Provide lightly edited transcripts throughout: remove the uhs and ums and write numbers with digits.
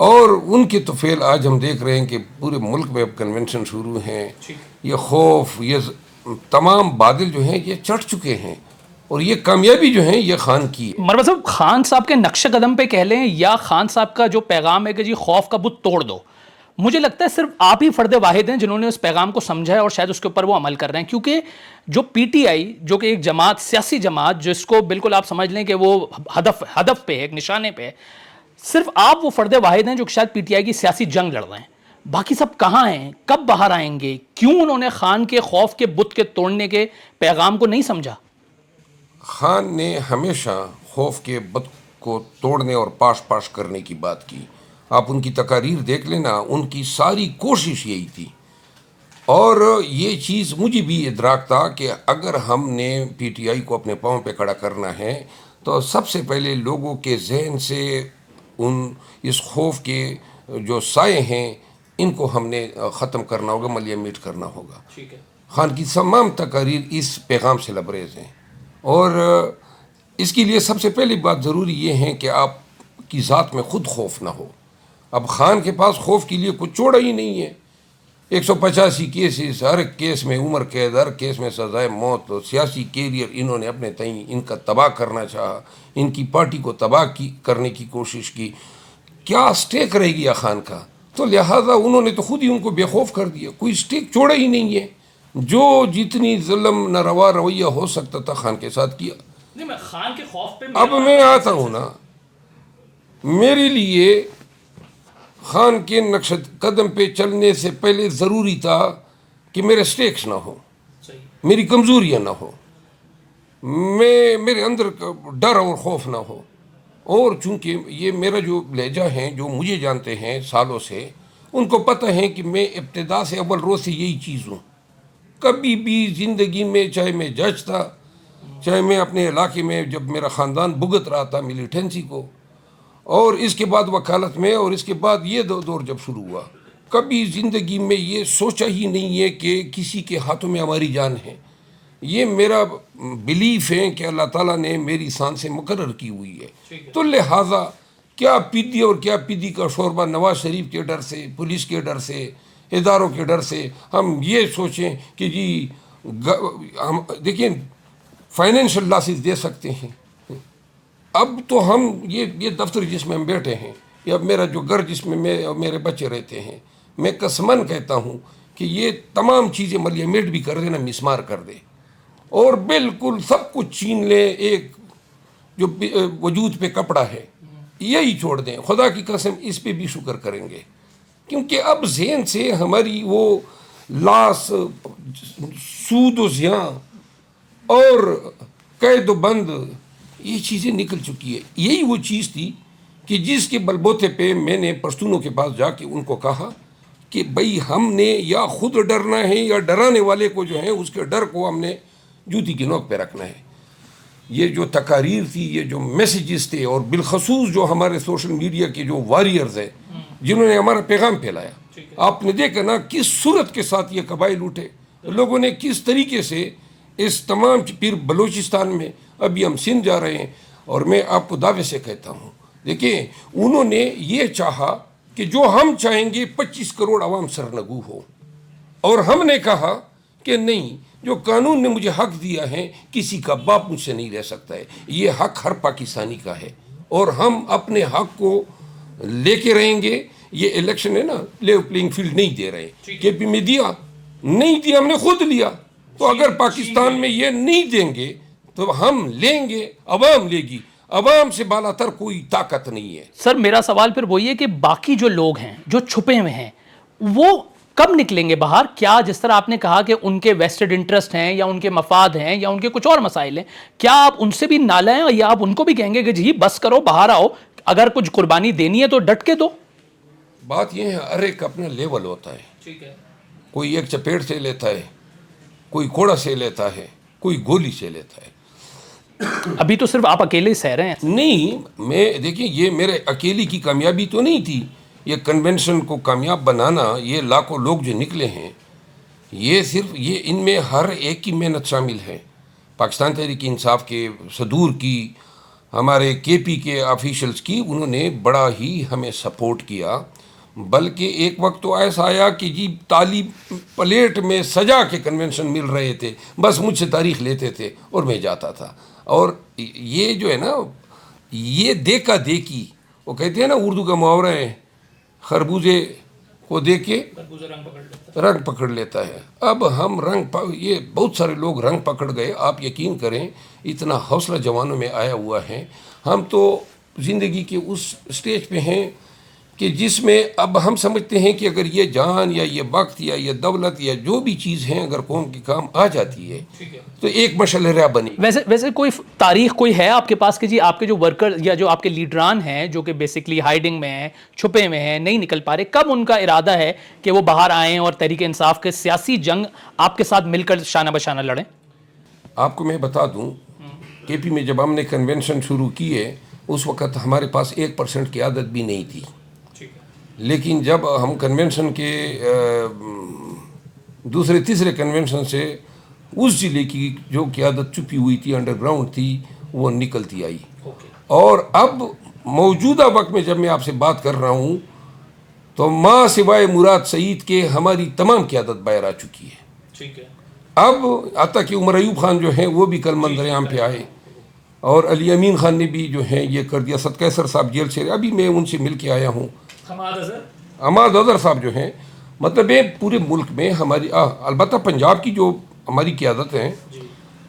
اور ان کے تو فعل آج ہم دیکھ رہے ہیں کہ پورے ملک میں اب کنونشن شروع ہیں. یہ خوف، یہ تمام بادل جو ہیں یہ چڑھ چکے ہیں، اور یہ کامیابی جو ہے یہ خان کی ہے. مروا صاحب، خان صاحب کے نقش قدم پہ کہہ لیں یا خان صاحب کا جو پیغام ہے کہ جی خوف کا بت توڑ دو، مجھے لگتا ہے صرف آپ ہی فرد واحد ہیں جنہوں نے اس پیغام کو سمجھا ہے اور شاید اس کے اوپر وہ عمل کر رہے ہیں. کیونکہ جو پی ٹی آئی، جو کہ ایک جماعت، سیاسی جماعت، جس کو بالکل آپ سمجھ لیں کہ وہ ہدف پہ، ایک نشانے پہ، صرف آپ وہ فرد واحد ہیں جو شاید پی ٹی آئی کی سیاسی جنگ لڑ رہے ہیں. باقی سب کہاں ہیں؟ کب باہر آئیں گے؟ کیوں انہوں نے خان کے خوف کے بت کے توڑنے کے پیغام کو نہیں سمجھا؟ خان نے ہمیشہ خوف کے بت کو توڑنے اور پاش کرنے کی بات کی. آپ ان کی تقاریر دیکھ لینا، ان کی ساری کوشش یہی تھی. اور یہ چیز مجھے بھی ادراک تھا کہ اگر ہم نے پی ٹی آئی کو اپنے پاؤں پہ کھڑا کرنا ہے تو سب سے پہلے لوگوں کے ذہن سے اس خوف کے جو سائے ہیں ان کو ہم نے ختم کرنا ہوگا، ملیہ میٹ کرنا ہوگا. خان کی تمام تقاریر اس پیغام سے لبریز ہیں، اور اس کے لیے سب سے پہلی بات ضروری یہ ہے کہ آپ کی ذات میں خود خوف نہ ہو. اب خان کے پاس خوف کے لیے کچھ چھوڑا ہی نہیں ہے. 185 کیسز، ہر کیس میں عمر قید، ہر کیس میں سزائے موت. سیاسی کیریئر انہوں نے اپنے تئیں ان کا تباہ کرنا چاہا، ان کی پارٹی کو تباہ کرنے کی کوشش کی. کیا سٹیک رہ گیا خان کا؟ تو لہٰذا انہوں نے تو خود ہی ان کو بے خوف کر دیا، کوئی سٹیک چھوڑا ہی نہیں ہے. جو جتنی ظلم ناروا رویہ ہو سکتا تھا خان کے ساتھ کیا. میں خان کے خوف پہ اب میں آتا ہوں نا، میرے لیے خان کے نقش قدم پہ چلنے سے پہلے ضروری تھا کہ میرے سٹیکس نہ ہو، میری کمزوریاں نہ ہو، میرے اندر ڈر اور خوف نہ ہو. اور چونکہ یہ میرا جو لہجہ ہیں، جو مجھے جانتے ہیں سالوں سے، ان کو پتہ ہے کہ میں ابتدا سے اول روز سے یہی چیز ہوں. کبھی بھی زندگی میں، چاہے میں جج تھا، چاہے میں اپنے علاقے میں جب میرا خاندان بھگت رہا تھا ملیٹنسی کو، اور اس کے بعد وکالت میں، اور اس کے بعد یہ دور جب شروع ہوا، کبھی زندگی میں یہ سوچا ہی نہیں ہے کہ کسی کے ہاتھوں میں ہماری جان ہے. یہ میرا بلیف ہے کہ اللہ تعالیٰ نے میری سان سے مقرر کی ہوئی ہے. تو لہٰذا کیا پیدی اور کیا پیدی کا شوربہ نواز شریف کے ڈر سے، پولیس کے ڈر سے، اداروں کے ڈر سے ہم یہ سوچیں کہ جی ہم دیکھیں فائنینشیل لاسز دے سکتے ہیں. اب تو ہم یہ دفتر جس میں ہم بیٹھے ہیں، یا میرا جو گھر جس میں میرے بچے رہتے ہیں، میں قسماً کہتا ہوں کہ یہ تمام چیزیں ملیہ میٹ بھی کر دے نا، مسمار کر دے، اور بالکل سب کچھ چھین لے، ایک جو وجود پہ کپڑا ہے یہی چھوڑ دیں. خدا کی قسم اس پہ بھی شکر کریں گے، کیونکہ اب ذہن سے ہماری وہ لاس، سود و زیاں اور قید و بند، یہ چیزیں نکل چکی ہے. یہی وہ چیز تھی کہ جس کے بل بوتے پہ میں نے پشتونوں کے پاس جا کے ان کو کہا کہ بھئی ہم نے یا خود ڈرنا ہے یا ڈرانے والے کو جو ہے اس کے ڈر کو ہم نے جوتی کی نوک پہ رکھنا ہے. یہ جو تقاریر تھی، یہ جو میسیجز تھے، اور بالخصوص جو ہمارے سوشل میڈیا کے جو واریئرز ہیں جنہوں نے ہمارا پیغام پھیلایا، آپ نے دیکھا نا کس صورت کے ساتھ یہ قبائل اٹھے، لوگوں نے کس طریقے سے اس تمام پھر بلوچستان میں، ابھی ہم سندھ جا رہے ہیں، اور میں آپ کو دعوے سے کہتا ہوں، دیکھیں انہوں نے یہ چاہا کہ جو ہم چاہیں گے 25 کروڑ عوام سرنگو ہو، اور ہم نے کہا کہ نہیں، جو قانون نے مجھے حق دیا ہے کسی کا باپ مجھ سے نہیں رہ سکتا ہے، یہ حق ہر پاکستانی کا ہے، اور ہم اپنے حق کو لے کے رہیں گے. یہ الیکشن ہے نا، لیو پلینگ فیلڈ نہیں دے رہے، کے پی میں دیا نہیں دیا، ہم نے خود لیا. تو اگر پاکستان میں یہ نہیں دیں گے تو ہم لیں گے، عوام لے گی. عوام سے بالا تر کوئی طاقت نہیں ہے. سر میرا سوال پھر وہی ہے کہ باقی جو لوگ ہیں جو چھپے ہوئے ہیں وہ کب نکلیں گے باہر؟ کیا جس طرح آپ نے کہا کہ ان کے ویسٹڈ انٹرسٹ ہیں یا ان کے مفاد ہیں یا ان کے کچھ اور مسائل ہیں، کیا آپ ان سے بھی نہ لیں یا آپ ان کو بھی کہیں گے کہ جی بس کرو، باہر آؤ، اگر کچھ قربانی دینی ہے تو ڈٹ کے دو؟ بات یہ ہے ہر ایک اپنا لیول ہوتا ہے. کوئی ایک چپیٹ سے لیتا ہے، کوئی کوڑا سے لیتا ہے، کوئی گولی سے لیتا ہے. ابھی تو صرف آپ اکیلے ہی سہ رہے ہیں. نہیں، میں دیکھیں یہ میرے اکیلی کی کامیابی تو نہیں تھی. یہ کنونشن کو کامیاب بنانا، یہ لاکھوں لوگ جو نکلے ہیں، یہ صرف یہ ان میں ہر ایک کی محنت شامل ہے. پاکستان تحریک انصاف کے صدور کی، ہمارے کے پی کے آفیشلز کی، انہوں نے بڑا ہی ہمیں سپورٹ کیا، بلکہ ایک وقت تو ایسا آیا کہ جی تالی پلیٹ میں سجا کے کنونشن مل رہے تھے، بس مجھ سے تاریخ لیتے تھے اور میں جاتا تھا. اور یہ جو ہے نا، یہ دیکھا دیکھی، وہ کہتے ہیں نا اردو کا محاورہ ہے، خربوزے کو دیکھ کے رنگ پکڑ لیتا ہے. اب ہم یہ بہت سارے لوگ رنگ پکڑ گئے. آپ یقین کریں اتنا حوصلہ جوانوں میں آیا ہوا ہے. ہم تو زندگی کے اس سٹیج پہ ہیں کہ جس میں اب ہم سمجھتے ہیں کہ اگر یہ جان یا یہ وقت یا یہ دولت یا جو بھی چیز ہیں اگر قوم کے کام آ جاتی ہے تو ایک مشعل راہ بنی. ویسے کوئی تاریخ کوئی ہے آپ کے پاس کہ جی آپ کے جو ورکر یا جو آپ کے لیڈران ہیں جو کہ بیسکلی ہائیڈنگ میں ہیں، چھپے میں ہیں، نہیں نکل پا رہے، کب ان کا ارادہ ہے کہ وہ باہر آئیں اور تحریک انصاف کے سیاسی جنگ آپ کے ساتھ مل کر شانہ بشانہ لڑیں؟ آپ کو میں بتا دوں، کے پی میں جب ہم نے کنونشن شروع کیے اس وقت ہمارے پاس 1% کی عادت بھی نہیں تھی. لیکن جب ہم کنونشن کے دوسرے تیسرے کنونشن سے اس ضلع کی جو قیادت چھپی ہوئی تھی، انڈر گراؤنڈ تھی، وہ نکلتی آئی. اور اب موجودہ وقت میں جب میں آپ سے بات کر رہا ہوں تو ماں سوائے مراد سعید کے ہماری تمام قیادت باہر آ چکی ہے. اب حتیٰ کہ عمر ایوب خان جو ہیں وہ بھی کل منظر عام پہ آئے، اور علی امین خان نے بھی جو ہیں یہ کر دیا. سعد قیصر صاحب جیل سے ابھی میں ان سے مل کے آیا ہوں. حماد اظہر صاحب جو ہیں، مطلب یہ پورے ملک میں ہماری البتہ پنجاب کی جو ہماری قیادت ہیں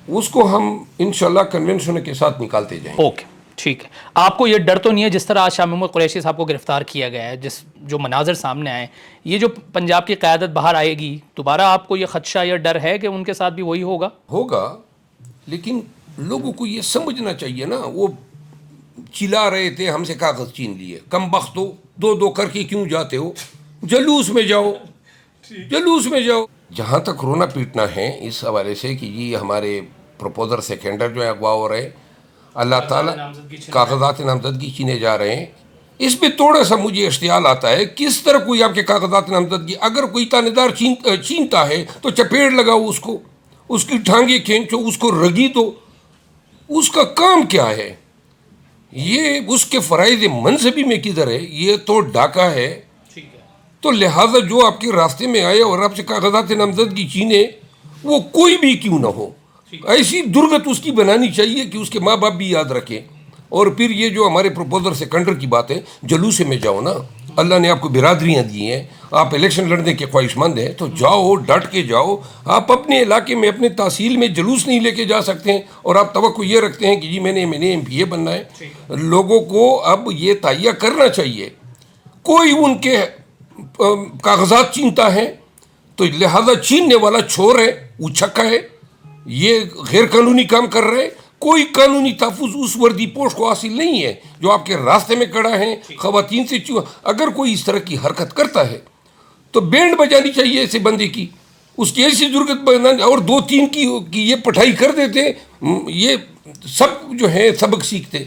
اس کو ہم انشاءاللہ کنونشن کے ساتھ نکالتے جائیں. اوکے ٹھیک ہے. آپ کو یہ ڈر تو نہیں ہے جس طرح آج شاہ محمود قریشی صاحب کو گرفتار کیا گیا ہے، جو مناظر سامنے آئے، یہ جو پنجاب کی قیادت باہر آئے گی دوبارہ، آپ کو یہ خدشہ یا ڈر ہے کہ ان کے ساتھ بھی وہی ہوگا؟ لیکن لوگوں کو یہ سمجھنا چاہیے نا. وہ چلا رہے تھے ہم سے کاغذ چھین لیے، کم بختو، دو کر کے کیوں جاتے ہو، جلوس میں جاؤ. جہاں تک رونا پیٹنا ہے اس حوالے سے کہ یہ ہمارے پروپوزر سیکنڈر جو ہے اغوا ہو رہے، اللہ تعالیٰ کاغذات نامزدگی چھینے جا رہے ہیں، اس پہ تھوڑا سا مجھے اشتعال آتا ہے. کس طرح کوئی آپ کے کاغذات نامزدگی، اگر کوئی تانے دار چھینتا ہے تو چپیڑ لگاؤ اس کو، اس کی ٹھانگیں کھینچو، اس کو رگی دو. اس کا کام کیا ہے؟ یہ اس کے فرائض منصبی میں کدھر ہے؟ یہ تو ڈاکہ ہے. تو لہٰذا جو آپ کے راستے میں آئے اور آپ سے کاغذات نامزدگی چھینے، وہ کوئی بھی کیوں نہ ہو، ایسی درگت اس کی بنانی چاہیے کہ اس کے ماں باپ بھی یاد رکھیں. اور پھر یہ جو ہمارے پروپوزر سیکنڈر کی بات ہے، جلوس میں جاؤ نا. اللہ نے آپ کو برادریاں دی ہیں، آپ الیکشن لڑنے کے خواہش مند ہیں تو جاؤ، ڈٹ کے جاؤ. آپ اپنے علاقے میں اپنے تحصیل میں جلوس نہیں لے کے جا سکتے ہیں اور آپ توقع یہ رکھتے ہیں کہ جی میں نے MPA بننا ہے. لوگوں کو اب یہ تہیہ کرنا چاہیے. کوئی ان کے کاغذات چھینتا ہے تو لہذا چھیننے والا چور ہے، اچھکا ہے، یہ غیر قانونی کام کر رہے. کوئی قانونی تحفظ اس وردی پوش کو حاصل نہیں ہے جو آپ کے راستے میں کھڑا ہے. خواتین سے اگر کوئی اس طرح کی حرکت کرتا ہے تو بینڈ بجانی چاہیے ایسے بندے کی، اس کی ایسی درگت بنانی. اور 2-3 کی یہ پٹھائی کر دیتے، یہ سب جو ہے سبق سیکھتے.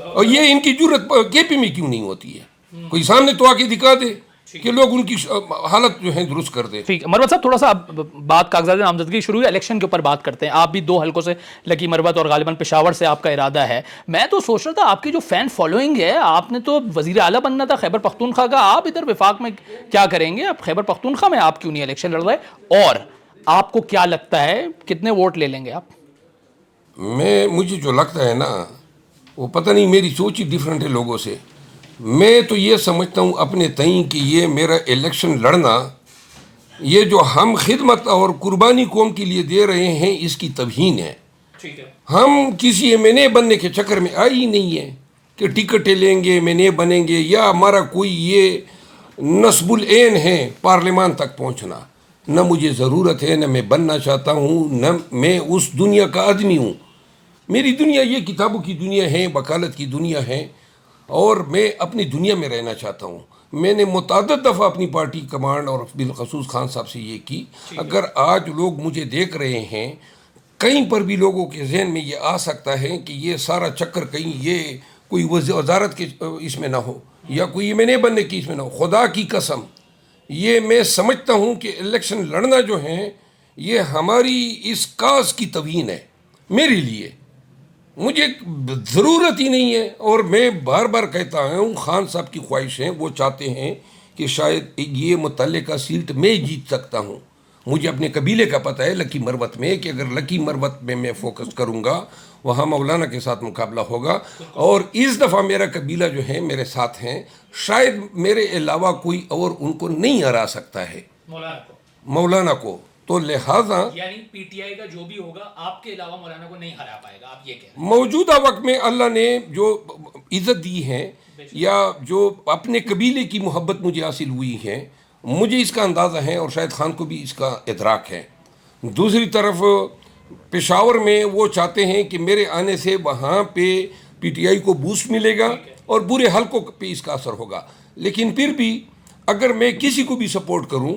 اور یہ ان کی جرت کے پی میں کیوں نہیں ہوتی ہے؟ کوئی سامنے تو آ کے دکھا دے کہ لوگ ان کی حالت جو ہے درست کر دے. ٹھیک ہے مروت صاحب، تھوڑا سا بات کاغذات نامزدگی شروع ہوئی، الیکشن کے اوپر بات کرتے ہیں. آپ بھی 2 حلقوں سے لکی مروت اور غالباً پشاور سے آپ کا ارادہ ہے. میں تو سوچ رہا تھا آپ کی جو فین فالوئنگ ہے، آپ نے تو وزیر اعلیٰ بننا تھا خیبر پختونخوا کا، آپ ادھر وفاق میں کیا کریں گے؟ آپ خیبر پختونخوا میں آپ کیوں نہیں الیکشن لڑ رہے؟ اور آپ کو کیا لگتا ہے کتنے ووٹ لے لیں گے آپ؟ مجھے جو لگتا ہے نا، وہ پتہ نہیں، میری سوچ ہی ڈیفرنٹ ہے لوگوں سے. میں تو یہ سمجھتا ہوں اپنے تئیں کہ یہ میرا الیکشن لڑنا، یہ جو ہم خدمت اور قربانی قوم کے لیے دے رہے ہیں، اس کی توہین ہے. ہم کسی MNA بننے کے چکر میں آئی ہی نہیں ہے کہ ٹکٹیں لیں گے، MNA بنیں گے، یا ہمارا کوئی یہ نصب العین ہے پارلیمان تک پہنچنا. نہ مجھے ضرورت ہے، نہ میں بننا چاہتا ہوں، نہ میں اس دنیا کا آدمی ہوں. میری دنیا یہ کتابوں کی دنیا ہے، وکالت کی دنیا ہے، اور میں اپنی دنیا میں رہنا چاہتا ہوں. میں نے متعدد دفعہ اپنی پارٹی کمانڈ اور بالخصوص خان صاحب سے یہ کی. اگر آج لوگ مجھے دیکھ رہے ہیں، کہیں پر بھی لوگوں کے ذہن میں یہ آ سکتا ہے کہ یہ سارا چکر کہیں یہ کوئی وزارت کے اس میں نہ ہو یا کوئی MNA بننے کی اس میں نہ ہو. خدا کی قسم یہ میں سمجھتا ہوں کہ الیکشن لڑنا جو ہے یہ ہماری اس کاز کی توہین ہے میرے لیے. مجھے ضرورت ہی نہیں ہے. اور میں بار بار کہتا ہوں خان صاحب کی خواہش ہے, وہ چاہتے ہیں کہ شاید یہ متعلقہ سیٹ میں جیت سکتا ہوں. مجھے اپنے قبیلے کا پتہ ہے لکی مروت میں کہ اگر لکی مروت میں فوکس کروں گا وہاں مولانا کے ساتھ مقابلہ ہوگا, اور اس دفعہ میرا قبیلہ جو ہے میرے ساتھ ہیں. شاید میرے علاوہ کوئی اور ان کو نہیں ہرا سکتا ہے مولانا کو. تو لہٰذا یعنی پی ٹی آئی کا جو بھی ہوگا آپ کے علاوہ مولانا کو نہیں ہرا پائے گا, آپ یہ کہہ رہے ہیں. موجودہ وقت میں اللہ نے جو عزت دی ہے یا جو اپنے قبیلے کی محبت مجھے حاصل ہوئی ہے, مجھے اس کا اندازہ ہے اور شاید خان کو بھی اس کا ادراک ہے. دوسری طرف پشاور میں وہ چاہتے ہیں کہ میرے آنے سے وہاں پہ پی ٹی آئی کو بوسٹ ملے گا اور برے حلقوں پہ اس کا اثر ہوگا. لیکن پھر بھی اگر میں کسی کو بھی سپورٹ کروں,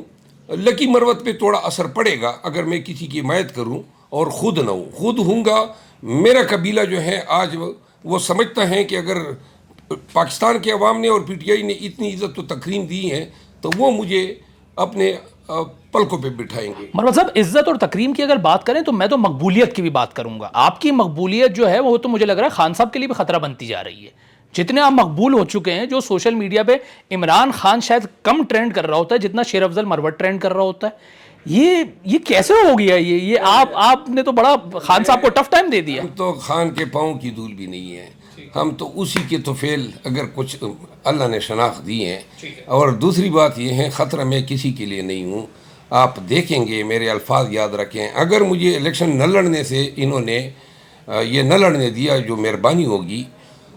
لکی مروت پہ تھوڑا اثر پڑے گا اگر میں کسی کی حمایت کروں اور خود نہ ہوں. خود ہوں گا. میرا قبیلہ جو ہے آج وہ سمجھتا ہے کہ اگر پاکستان کے عوام نے اور پی ٹی آئی نے اتنی عزت و تکریم دی ہے تو وہ مجھے اپنے پلکوں پہ بٹھائیں گے. مروت صاحب, عزت اور تکریم کی اگر بات کریں تو میں تو مقبولیت کی بھی بات کروں گا. آپ کی مقبولیت جو ہے وہ تو مجھے لگ رہا ہے خان صاحب کے لیے بھی خطرہ بنتی جا رہی ہے. جتنے آپ مقبول ہو چکے ہیں, جو سوشل میڈیا پہ عمران خان شاید کم ٹرینڈ کر رہا ہوتا ہے جتنا شیر افضل مروت ٹرینڈ کر رہا ہوتا ہے. یہ کیسے ہو گیا؟ یہ آپ نے تو بڑا خان صاحب کو ٹف ٹائم دے دیا. ہم تو خان کے پاؤں کی دھول بھی نہیں ہے, ہم تو اسی کے طفیل اگر کچھ اللہ نے شناخت دی ہے. اور دوسری بات یہ ہے خطرہ میں کسی کے لیے نہیں ہوں. آپ دیکھیں گے, میرے الفاظ یاد رکھیں, اگر مجھے الیکشن نہ لڑنے سے انہوں نے یہ نہ لڑنے دیا جو مہربانی ہوگی,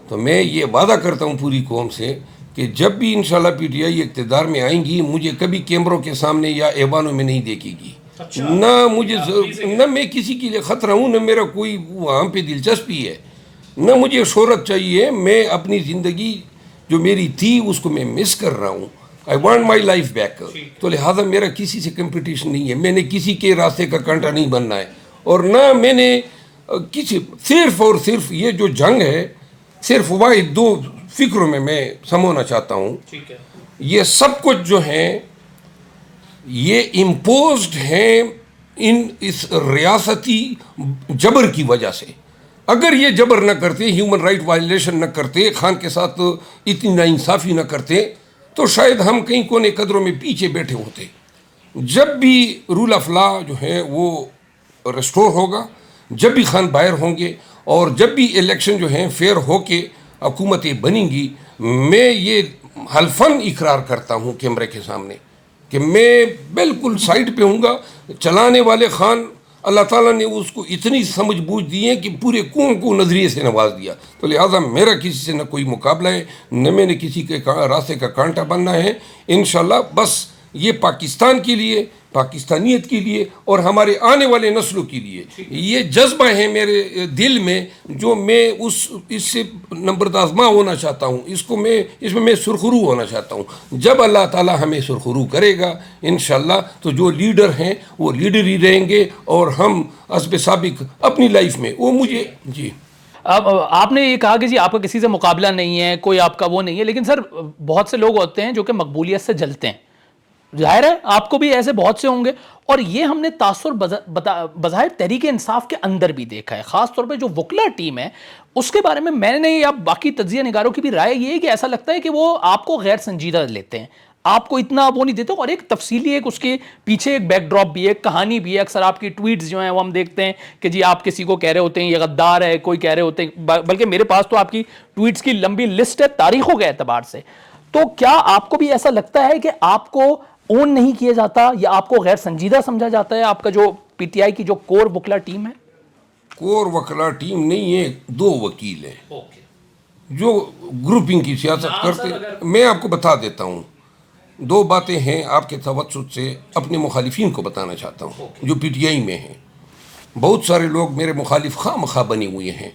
تو میں یہ وعدہ کرتا ہوں پوری قوم سے کہ جب بھی انشاءاللہ پی ٹی آئی اقتدار میں آئیں گی مجھے کبھی کیمروں کے سامنے یا ایوانوں میں نہیں دیکھے گی. نہ میں کسی کے لیے خطرہ ہوں, نہ میرا کوئی وہاں پہ دلچسپی ہے, نہ مجھے شہرت چاہیے. میں اپنی زندگی جو میری تھی اس کو میں مس کر رہا ہوں. I want my life back. تو لہٰذا میرا کسی سے کمپٹیشن نہیں ہے. میں نے کسی کے راستے کا کانٹا نہیں بننا ہے, اور نہ میں نے کسی صرف اور صرف یہ جو جنگ ہے صرف واحد دو فکروں میں سمونا چاہتا ہوں. یہ سب کچھ جو ہیں یہ امپوزڈ ہیں اس ریاستی جبر کی وجہ سے. اگر یہ جبر نہ کرتے, ہیومن رائٹ وائلیشن نہ کرتے, خان کے ساتھ اتنی ناانصافی نہ کرتے, تو شاید ہم کئی کونے قدروں میں پیچھے بیٹھے ہوتے. جب بھی رول آف لا جو ہے وہ ریسٹور ہوگا, جب بھی خان باہر ہوں گے, اور جب بھی الیکشن جو ہیں فیئر ہو کے حکومتیں بنیں گی, میں یہ حلفاً اقرار کرتا ہوں کیمرے کے سامنے کہ میں بالکل سائڈ پہ ہوں گا. چلانے والے خان اللہ تعالیٰ نے اس کو اتنی سمجھ بوجھ دی ہے کہ پورے قوم کو نظریے سے نواز دیا. تو لہٰذا میرا کسی سے نہ کوئی مقابلہ ہے, نہ میں نے کسی کے راستے کا کانٹا بننا ہے. انشاءاللہ بس یہ پاکستان کے لیے, پاکستانیت کے لیے اور ہمارے آنے والے نسلوں کے لیے یہ جذبہ ہے میرے دل میں جو میں اس سے نمبردازماں ہونا چاہتا ہوں. اس میں سرخرو ہونا چاہتا ہوں. جب اللہ تعالیٰ ہمیں سرخرو کرے گا انشاءاللہ تو جو لیڈر ہیں وہ لیڈر ہی رہیں گے, اور ہم حسب سابق اپنی لائف میں وہ مجھے جی. اب آپ نے یہ کہا کہ جی آپ کا کسی سے مقابلہ نہیں ہے, کوئی آپ کا وہ نہیں ہے, لیکن سر بہت سے لوگ ہوتے ہیں جو کہ مقبولیت سے جلتے ہیں. ظاہر ہے آپ کو بھی ایسے بہت سے ہوں گے, اور یہ ہم نے تاثر بظاہر تحریک انصاف کے اندر بھی دیکھا ہے. خاص طور پہ جو وکلا ٹیم ہے اس کے بارے میں نے یا باقی تجزیہ نگاروں کی بھی رائے یہ ہے کہ ایسا لگتا ہے کہ وہ آپ کو غیر سنجیدہ لیتے ہیں, آپ کو اتنا وہ نہیں دیتے, اور ایک تفصیلی ایک اس کے پیچھے ایک بیک ڈراپ بھی ہے, ایک کہانی بھی ہے. اکثر آپ کی ٹویٹس جو ہیں وہ ہم دیکھتے ہیں کہ جی آپ کسی کو کہہ رہے ہوتے ہیں یہ غدار ہے, کوئی کہہ رہے ہوتے ہیں, بلکہ میرے پاس تو آپ کی ٹویٹس کی لمبی لسٹ ہے تاریخوں کے اعتبار سے. تو کیا آپ کو بھی ایسا لگتا ہے کہ آپ کو اون نہیں کیا جاتا یا آپ کو غیر سنجیدہ سمجھا جاتا ہے آپ کا جو پی ٹی آئی کی جو کور وکلا ٹیم ہے؟ کور وکلا ٹیم نہیں ہے, دو وکیل ہیں جو گروپنگ کی سیاست کرتے. میں آپ کو بتا دیتا ہوں, دو باتیں ہیں آپ کے توسط سے اپنے مخالفین کو بتانا چاہتا ہوں جو پی ٹی آئی میں ہیں. بہت سارے لوگ میرے مخالف خواہ مخواہ بنے ہوئے ہیں,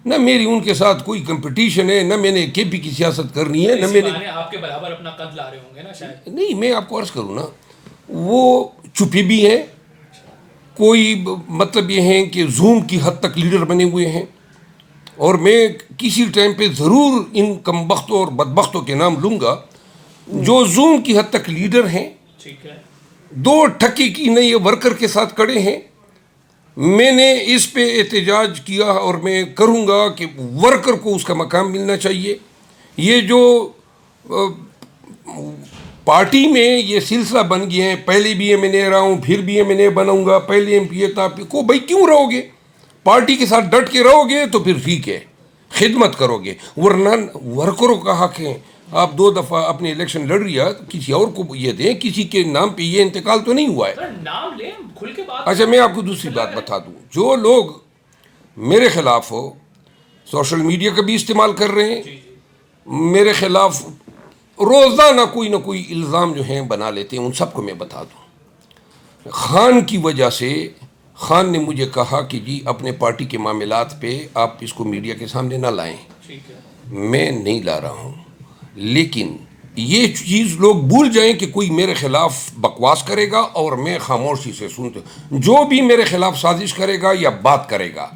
نہ میری ان کے ساتھ کوئی کمپٹیشن ہے, نہ میں نے کے پی کی سیاست کرنی ہے, نہ میں نے آپ کے برابر اپنا قد لا رہے ہوں گے نا شاید. نہیں, میں آپ کو عرض کروں نا, وہ چھپی بھی ہیں, کوئی مطلب یہ ہیں کہ زوم کی حد تک لیڈر بنے ہوئے ہیں, اور میں کسی ٹائم پہ ضرور ان کمبختوں اور بدبختوں کے نام لوں گا جو زوم کی حد تک لیڈر ہیں, دو ٹھکے کی نئے ورکر کے ساتھ کڑے ہیں, میں نے اس پہ احتجاج کیا اور میں کروں گا کہ ورکر کو اس کا مقام ملنا چاہیے. یہ جو پارٹی میں یہ سلسلہ بن گیا ہے، پہلے بھی ایم این اے رہا ہوں، پھر بھی ایم این اے بناؤں گا، پہلے ایم پی اے تھا، کو بھائی کیوں رہو گے؟ پارٹی کے ساتھ ڈٹ کے رہو گے تو پھر ٹھیک ہے، خدمت کرو گے، ورنہ ورکروں کا حق ہے. آپ 2 دفعہ اپنے الیکشن لڑ رہی ہے، کسی اور کو یہ دیں، کسی کے نام پہ یہ انتقال تو نہیں ہوا ہے. نام لیں کھل کے بات. اچھا میں آپ کو دوسری بات بتا دوں، جو لوگ میرے خلاف ہو سوشل میڈیا کا بھی استعمال کر رہے ہیں، میرے خلاف روزانہ کوئی نہ کوئی الزام جو ہیں بنا لیتے ہیں، ان سب کو میں بتا دوں. خان کی وجہ سے خان نے مجھے کہا کہ جی اپنے پارٹی کے معاملات پہ آپ اس کو میڈیا کے سامنے نہ لائیں. میں نہیں لا رہا ہوں، لیکن یہ چیز لوگ بھول جائیں کہ کوئی میرے خلاف بکواس کرے گا اور میں خاموشی سے سنتا ہوں. جو بھی میرے خلاف سازش کرے گا یا بات کرے گا،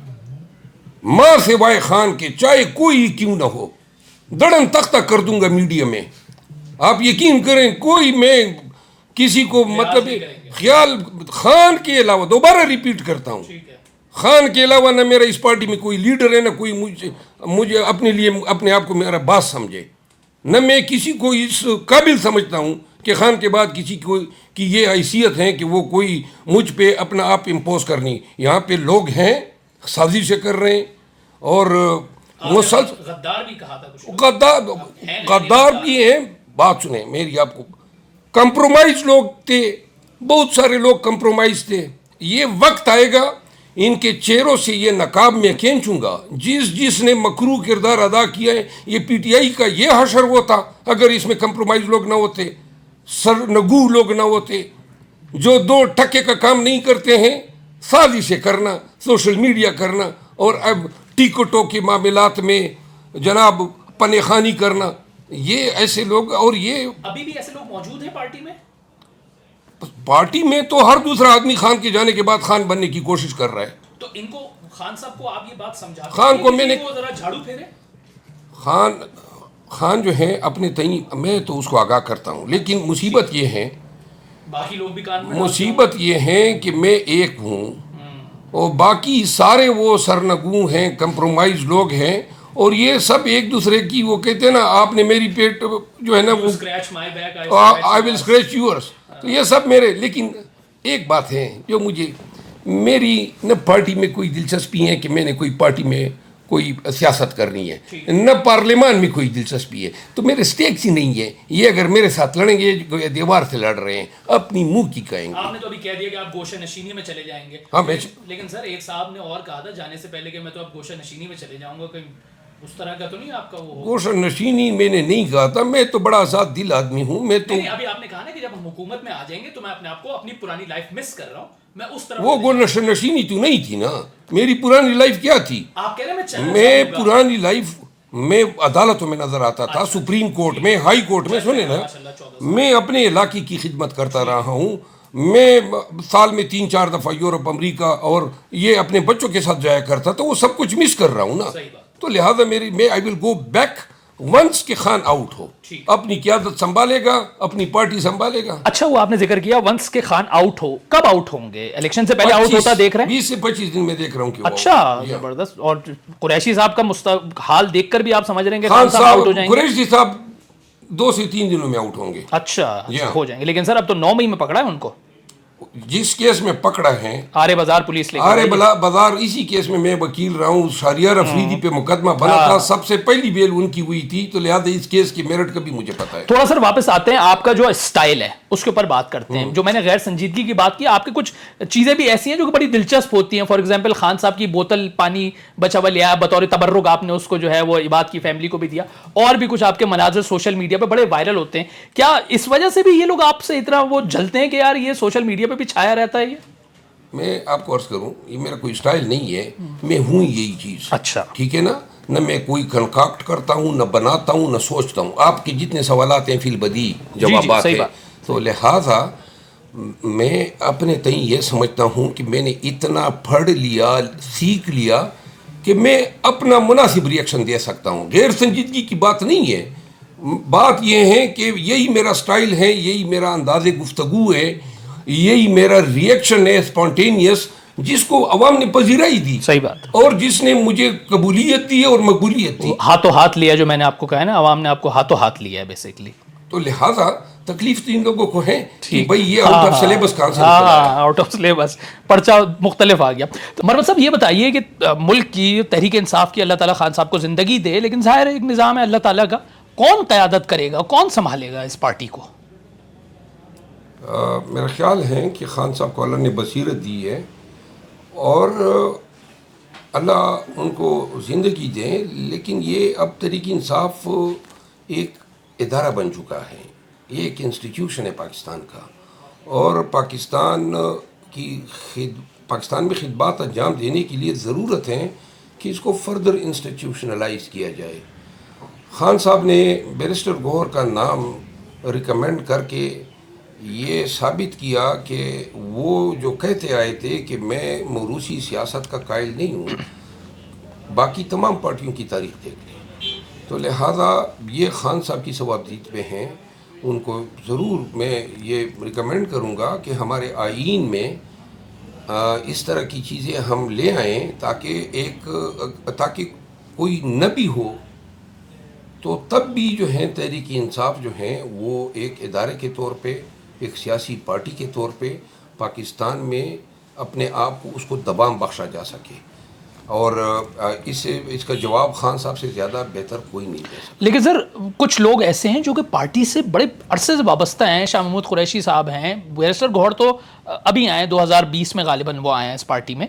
ماں سوائے خان کے چاہے کوئی کیوں نہ ہو، دڑن تختہ کر دوں گا میڈیا میں. آپ یقین کریں، کوئی میں کسی کو مطلب خیال خان کے علاوہ، دوبارہ ریپیٹ کرتا ہوں، خان کے علاوہ نہ میرا اس پارٹی میں کوئی لیڈر ہے، نہ کوئی مجھے اپنے لیے اپنے آپ کو میرا باس سمجھے، نہ میں کسی کو اس قابل سمجھتا ہوں کہ خان کے بعد کسی کو کی یہ حیثیت ہے کہ وہ کوئی مجھ پہ اپنا آپ امپوز کرنی. یہاں پہ لوگ ہیں سازشیں کر رہے ہیں اور غدار بھی کہا تھا، غدار بھی ہیں. بات سنیں میری، آپ کو کمپرومائز لوگ تھے، بہت سارے لوگ کمپرومائز تھے. یہ وقت آئے گا ان کے چہروں سے یہ نقاب میں کھینچوں گا. جس نے مکروہ کردار ادا کیا ہے، یہ پی ٹی آئی کا یہ حشر وہ تھا اگر اس میں کمپرومائز لوگ نہ ہوتے، سرنگو لوگ نہ ہوتے، جو 2 ٹکے کا کام نہیں کرتے ہیں، سازشیں کرنا، سوشل میڈیا کرنا، اور اب ٹکٹوں کے معاملات میں جناب پنے خانی کرنا. یہ ایسے لوگ، اور یہ ابھی بھی ایسے لوگ موجود ہیں پارٹی میں. پارٹی میں تو ہر دوسرا آدمی خان کے جانے کے بعد خان بننے کی کوشش کر رہا ہے. تو ان کو خان صاحب کو آپ یہ بات سمجھا خان کو میں نے ذرا جھاڑو پھیرے. خان جو ہے اپنے تئیں میں تو اس کو آگاہ کرتا ہوں، لیکن مصیبت یہ ہے، باقی لوگ بھی کان میں مصیبت یہ ہے کہ میں ایک ہوں اور باقی سارے وہ سرنگوں ہیں، کمپرومائز لوگ ہیں، اور یہ سب ایک دوسرے کی، وہ کہتے ہیں نا آپ نے میری پیٹ جو ہے نا وہ آئی ول اسکریچ یورس، تو یہ سب میرے. لیکن ایک بات ہے جو مجھے، میری نہ پارٹی میں کوئی دلچسپی ہے کہ میں نے کوئی پارٹی میں کوئی سیاست کرنی ہے، نہ پارلیمان میں کوئی دلچسپی ہے، تو میرے سٹیکس ہی نہیں ہے. یہ اگر میرے ساتھ لڑیں گے دیوار سے لڑ رہے ہیں، اپنی منہ کی کہیں گے. آپ نے تو ابھی کہہ دیا کہ آپ گوشہ نشینی میں چلے جائیں گے. ہاں لیکن سر ایک صاحب نے اور کہا تھا جانے سے پہلے کہ میں تو اب گوشہ نشینی میں چلے جاؤں گا، کہیں اس طرح کا تو نہیں آپ کا وہ؟ گوشہ نشینی میں نے نہیں کہا تھا، میں تو بڑا آزاد دل آدمی ہوں. میں تو ابھی آپ نے کہا نا کہ جب ہم حکومت میں آ جائیں گے تو میں اپنے آپ کو اپنی پرانی لائف مس کر رہا ہوں، میں اس طرح. وہ گوشہ نشینی تو نہیں تھی نا، میری پرانی لائف کیا تھی؟ آپ کہہ رہے ہیں میں پرانی لائف میں عدالتوں میں نظر آتا تھا، سپریم کورٹ میں، ہائی کورٹ میں. سنیں نا، میں اپنے علاقے کی خدمت کرتا رہا ہوں. میں سال میں 3-4 دفعہ یورپ، امریکہ اور یہ اپنے بچوں کے ساتھ جایا کرتا، تو وہ سب کچھ مس کر رہا ہوں نا. تو لہٰذا میں آئی ول گو بیک ونس کہ خان آؤٹ ہو، اپنی قیادت سنبھالے گا، اپنی پارٹی سنبھالے گا. اچھا وہ آپ نے ذکر کیا ونس کے خان آؤٹ ہو، کب آؤٹ ہوں گے؟ الیکشن سے پہلے آؤٹ ہوتا دیکھ رہے ہیں؟ 20 سے 25 دن میں دیکھ رہا ہوں کہ اچھا زبردست. اور قریشی صاحب کا حال دیکھ کر بھی آپ سمجھ رہے ہیں کہ خان صاحب آؤٹ ہو جائیں گے؟ قریشی صاحب 2 سے 3 دنوں میں آؤٹ ہوں گے. اچھا ہو جائیں گے. لیکن سر اب تو 9 مئی میں پکڑا ہے ان کو، جس کیس میں پکڑا ہے آرے بازار پولیس لے آرے بازار، اسی کیس میں میں وکیل رہا ہوں. شہریار افریدی پہ مقدمہ بنا تھا، سب سے پہلی بیل ان کی ہوئی تھی، تو لہٰذا اس کیس کی میرٹ کا بھی مجھے پتا ہے. تھوڑا سر واپس آتے ہیں، آپ کا جو اسٹائل ہے اس کے اوپر بات کرتے ہیں. جو میں نے غیر سنجیدگی کی بات کی، آپ کی کچھ چیزیں بھی ایسی ہیں جو بڑی دلچسپ ہوتی ہیں. فار ایگزامپل خان صاحب کی بوتل پانی بچا ہوا لیا بطور تبرک، آپ نے اس کو جو ہے وہ عباد کی فیملی کو بھی دیا، اور بھی کچھ آپ کے مناظر سوشل میڈیا پہ بڑے وائرل ہوتے ہیں. کیا اس وجہ سے بھی یہ لوگ آپ سے اتنا وہ جلتے ہیں کہ یار یہ سوشل میڈیا پہ بھی چھایا رہتا ہے؟ میں آپ کو عرض کروں، یہ میرا کوئی اسٹائل نہیں ہے، میں ہوں یہی چیز. اچھا ٹھیک ہے نا، نہ میں کوئی کنکاکٹ کرتا ہوں، نہ بناتا ہوں، نہ سوچتا ہوں. آپ کے جتنے سوالات ہیں فی البدی جوابات ہیں، تو لہٰذا میں اپنے تئیں یہ سمجھتا ہوں کہ میں نے اتنا پڑھ لیا، سیکھ لیا کہ میں اپنا مناسب ریئیکشن دے سکتا ہوں. غیر سنجیدگی کی بات نہیں ہے. بات یہ ہے کہ یہی میرا سٹائل ہے، یہی میرا انداز گفتگو ہے، یہی میرا ریئیکشن ہے اسپونٹینیس. جس کو عوام نے پذیرائی دی, صحیح بات, اور جس نے مجھے قبولیت دی اور مقبولیت دی. ہاتھوں ہاتھ لیا, جو میں نے آپ کو کہا ہے نا, عوام نے آپ کو ہاتھوں ہاتھ لیا ہے بیسیکلی. تو لہٰذا تکلیف تو ان لوگوں کو ہے کہ بھئی یہ آؤٹ آف سلیبس کہاں سے نکلا ہے. آؤٹ آف سلیبس, پرچہ مختلف آ گیا. تو مروت صاحب یہ بتائیے کہ ملک کی تحریک انصاف کی اللہ تعالیٰ خان صاحب کو زندگی دے, لیکن ظاہر ہے ایک نظام ہے اللہ تعالیٰ کا, کون قیادت کرے گا, کون سنبھالے گا اس پارٹی کو؟ میرا خیال ہے کہ خان صاحب کو اللہ نے بصیرت دی ہے اور اللہ ان کو زندگی دیں, لیکن یہ اب تحریک انصاف ایک ادارہ بن چکا ہے, یہ ایک انسٹیٹیوشن ہے پاکستان کا, اور پاکستان میں خدمات انجام دینے کے لیے ضرورت ہے کہ اس کو فردر انسٹیٹیوشنلائز کیا جائے. خان صاحب نے بیرسٹر گوہر کا نام ریکمینڈ کر کے یہ ثابت کیا کہ وہ جو کہتے آئے تھے کہ میں موروثی سیاست کا قائل نہیں ہوں, باقی تمام پارٹیوں کی تاریخ دیکھ لیں, تو لہٰذا یہ خان صاحب کی ثوابدید پہ ہیں. ان کو ضرور میں یہ ریکمینڈ کروں گا کہ ہمارے آئین میں اس طرح کی چیزیں ہم لے آئیں تاکہ کوئی نہ بھی ہو, تو تب بھی جو ہیں تحریک انصاف جو ہیں وہ ایک ادارے کے طور پہ, ایک سیاسی پارٹی کے طور پہ پاکستان میں اپنے آپ کو اس کو دبام بخشا جا سکے, اور اس کا جواب خان صاحب سے زیادہ بہتر کوئی نہیں دے سکتا. لیکن سر کچھ لوگ ایسے ہیں جو کہ پارٹی سے بڑے عرصے سے وابستہ ہیں, شاہ محمود قریشی صاحب ہیں, بیرسٹر گوہر تو ابھی آئے 2020 میں غالباً وہ آئے ہیں اس پارٹی میں,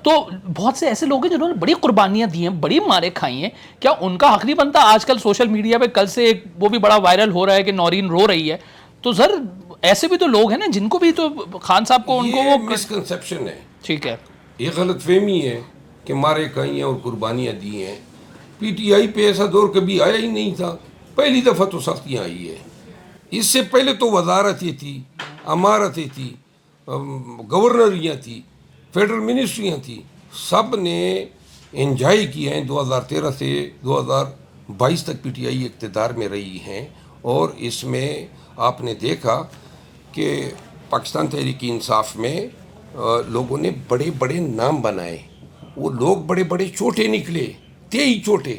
تو بہت سے ایسے لوگ ہیں جنہوں نے بڑی قربانیاں دی ہیں, بڑی ماریں کھائی ہیں, کیا ان کا حق نہیں بنتا؟ آج کل سوشل میڈیا پہ کل سے وہ بھی بڑا وائرل ہو رہا ہے کہ نورین رو رہی ہے, تو سر ایسے بھی تو لوگ ہیں نا جن کو بھی تو خان صاحب کو ان کو وہ مسکنسیپشن ہے, ٹھیک ہے, یہ غلط فہمی ہے کہ مارے کھائی ہیں اور قربانیاں دی ہیں. پی ٹی آئی پہ ایسا دور کبھی آیا ہی نہیں تھا, پہلی دفعہ تو سختیاں آئی ہے. اس سے پہلے تو وزارتیں تھی, امارتیں تھی, گورنریاں تھی, فیڈرل منسٹریاں تھی, سب نے انجوائے کیا ہیں. 2013 سے 2022 تک پی ٹی آئی اقتدار میں رہی ہیں, اور اس میں آپ نے دیکھا کہ پاکستان تحریک انصاف میں لوگوں نے بڑے بڑے نام بنائے. وہ لوگ بڑے بڑے چھوٹے نکلے, تھے ہی چھوٹے,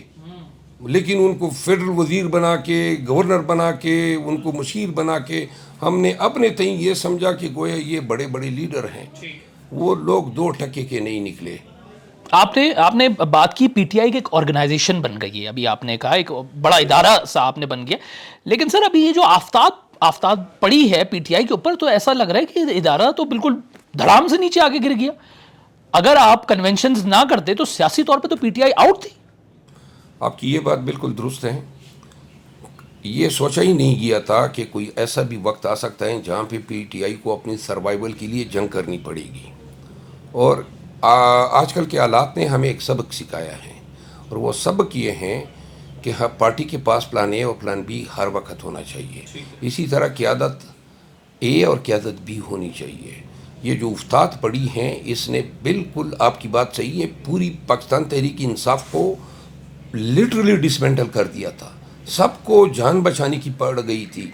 لیکن ان کو فیڈرل وزیر بنا کے, گورنر بنا کے, ان کو مشیر بنا کے ہم نے اپنے تئیں یہ سمجھا کہ گویا یہ بڑے بڑے لیڈر ہیں. وہ لوگ 2 ٹکے کے نہیں نکلے. آپ نے بات کی پی ٹی آئی کی ایک آرگنائزیشن بن گئی ہے, ابھی آپ نے کہا ایک بڑا ادارہ سا آپ نے بن گیا, لیکن سر ابھی یہ جو آفتاب پڑی ہے پی ٹی آئی کے اوپر, تو ایسا لگ رہا ہے کہ ادارہ تو بالکل دھڑام سے نیچے آگے گر گیا. اگر آپ کنونشنز نہ کرتے تو سیاسی طور پہ تو پی ٹی آئی آؤٹ تھی. آپ کی یہ بات بالکل درست ہے. یہ سوچا ہی نہیں گیا تھا کہ کوئی ایسا بھی وقت آ سکتا ہے جہاں پہ پی ٹی آئی کو اپنی سروائیول کے لیے جنگ کرنی پڑے گی, اور آج کل کے حالات نے ہمیں ایک سبق سکھایا ہے, اور وہ سبق یہ ہیں کہ پارٹی کے پاس پلان اے اور پلان بی ہر وقت ہونا چاہیے. اسی طرح قیادت اے اور قیادت بی ہونی چاہیے. یہ جو افتاد پڑی ہیں اس نے بالکل, آپ کی بات صحیح ہے, پوری پاکستان تحریک انصاف کو لٹرلی ڈسمینٹل کر دیا تھا. سب کو جان بچانے کی پڑ گئی تھی.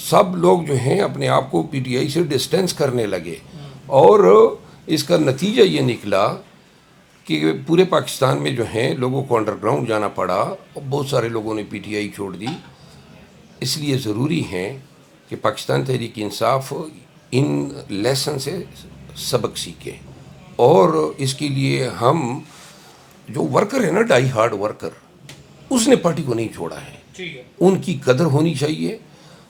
سب لوگ جو ہیں اپنے آپ کو پی ٹی آئی سے ڈسٹینس کرنے لگے, اور اس کا نتیجہ یہ نکلا کہ پورے پاکستان میں جو ہیں لوگوں کو انڈر گراؤنڈ جانا پڑا, اور بہت سارے لوگوں نے پی ٹی آئی چھوڑ دی. اس لیے ضروری ہے کہ پاکستان تحریک انصاف ان لیسن سے سبق سیکھیں, اور اس کے لیے ہم جو ورکر ہے نا, ڈائی ہارڈ ورکر, اس نے پارٹی کو نہیں چھوڑا ہے, ان کی قدر ہونی چاہیے.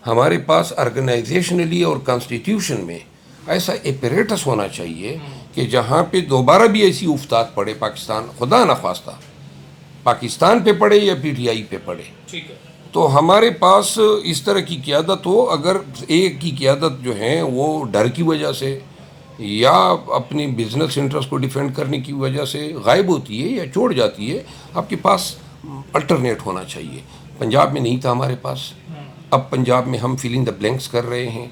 ہمارے پاس آرگنائزیشنلی اور کانسٹیٹیوشن میں ایسا ایپریٹس ہونا چاہیے کہ جہاں پہ دوبارہ بھی ایسی افتاد پڑے, پاکستان خدا نخواستہ پاکستان پہ پڑے یا پی ٹی آئی پہ پڑے, تو ہمارے پاس اس طرح کی قیادت ہو. اگر ایک کی قیادت جو ہے وہ ڈر کی وجہ سے یا اپنی بزنس انٹرسٹ کو ڈیفینڈ کرنے کی وجہ سے غائب ہوتی ہے یا چھوڑ جاتی ہے, آپ کے پاس الٹرنیٹ ہونا چاہیے. پنجاب میں نہیں تھا ہمارے پاس, اب پنجاب میں ہم فل ان دا بلینکس کر رہے ہیں.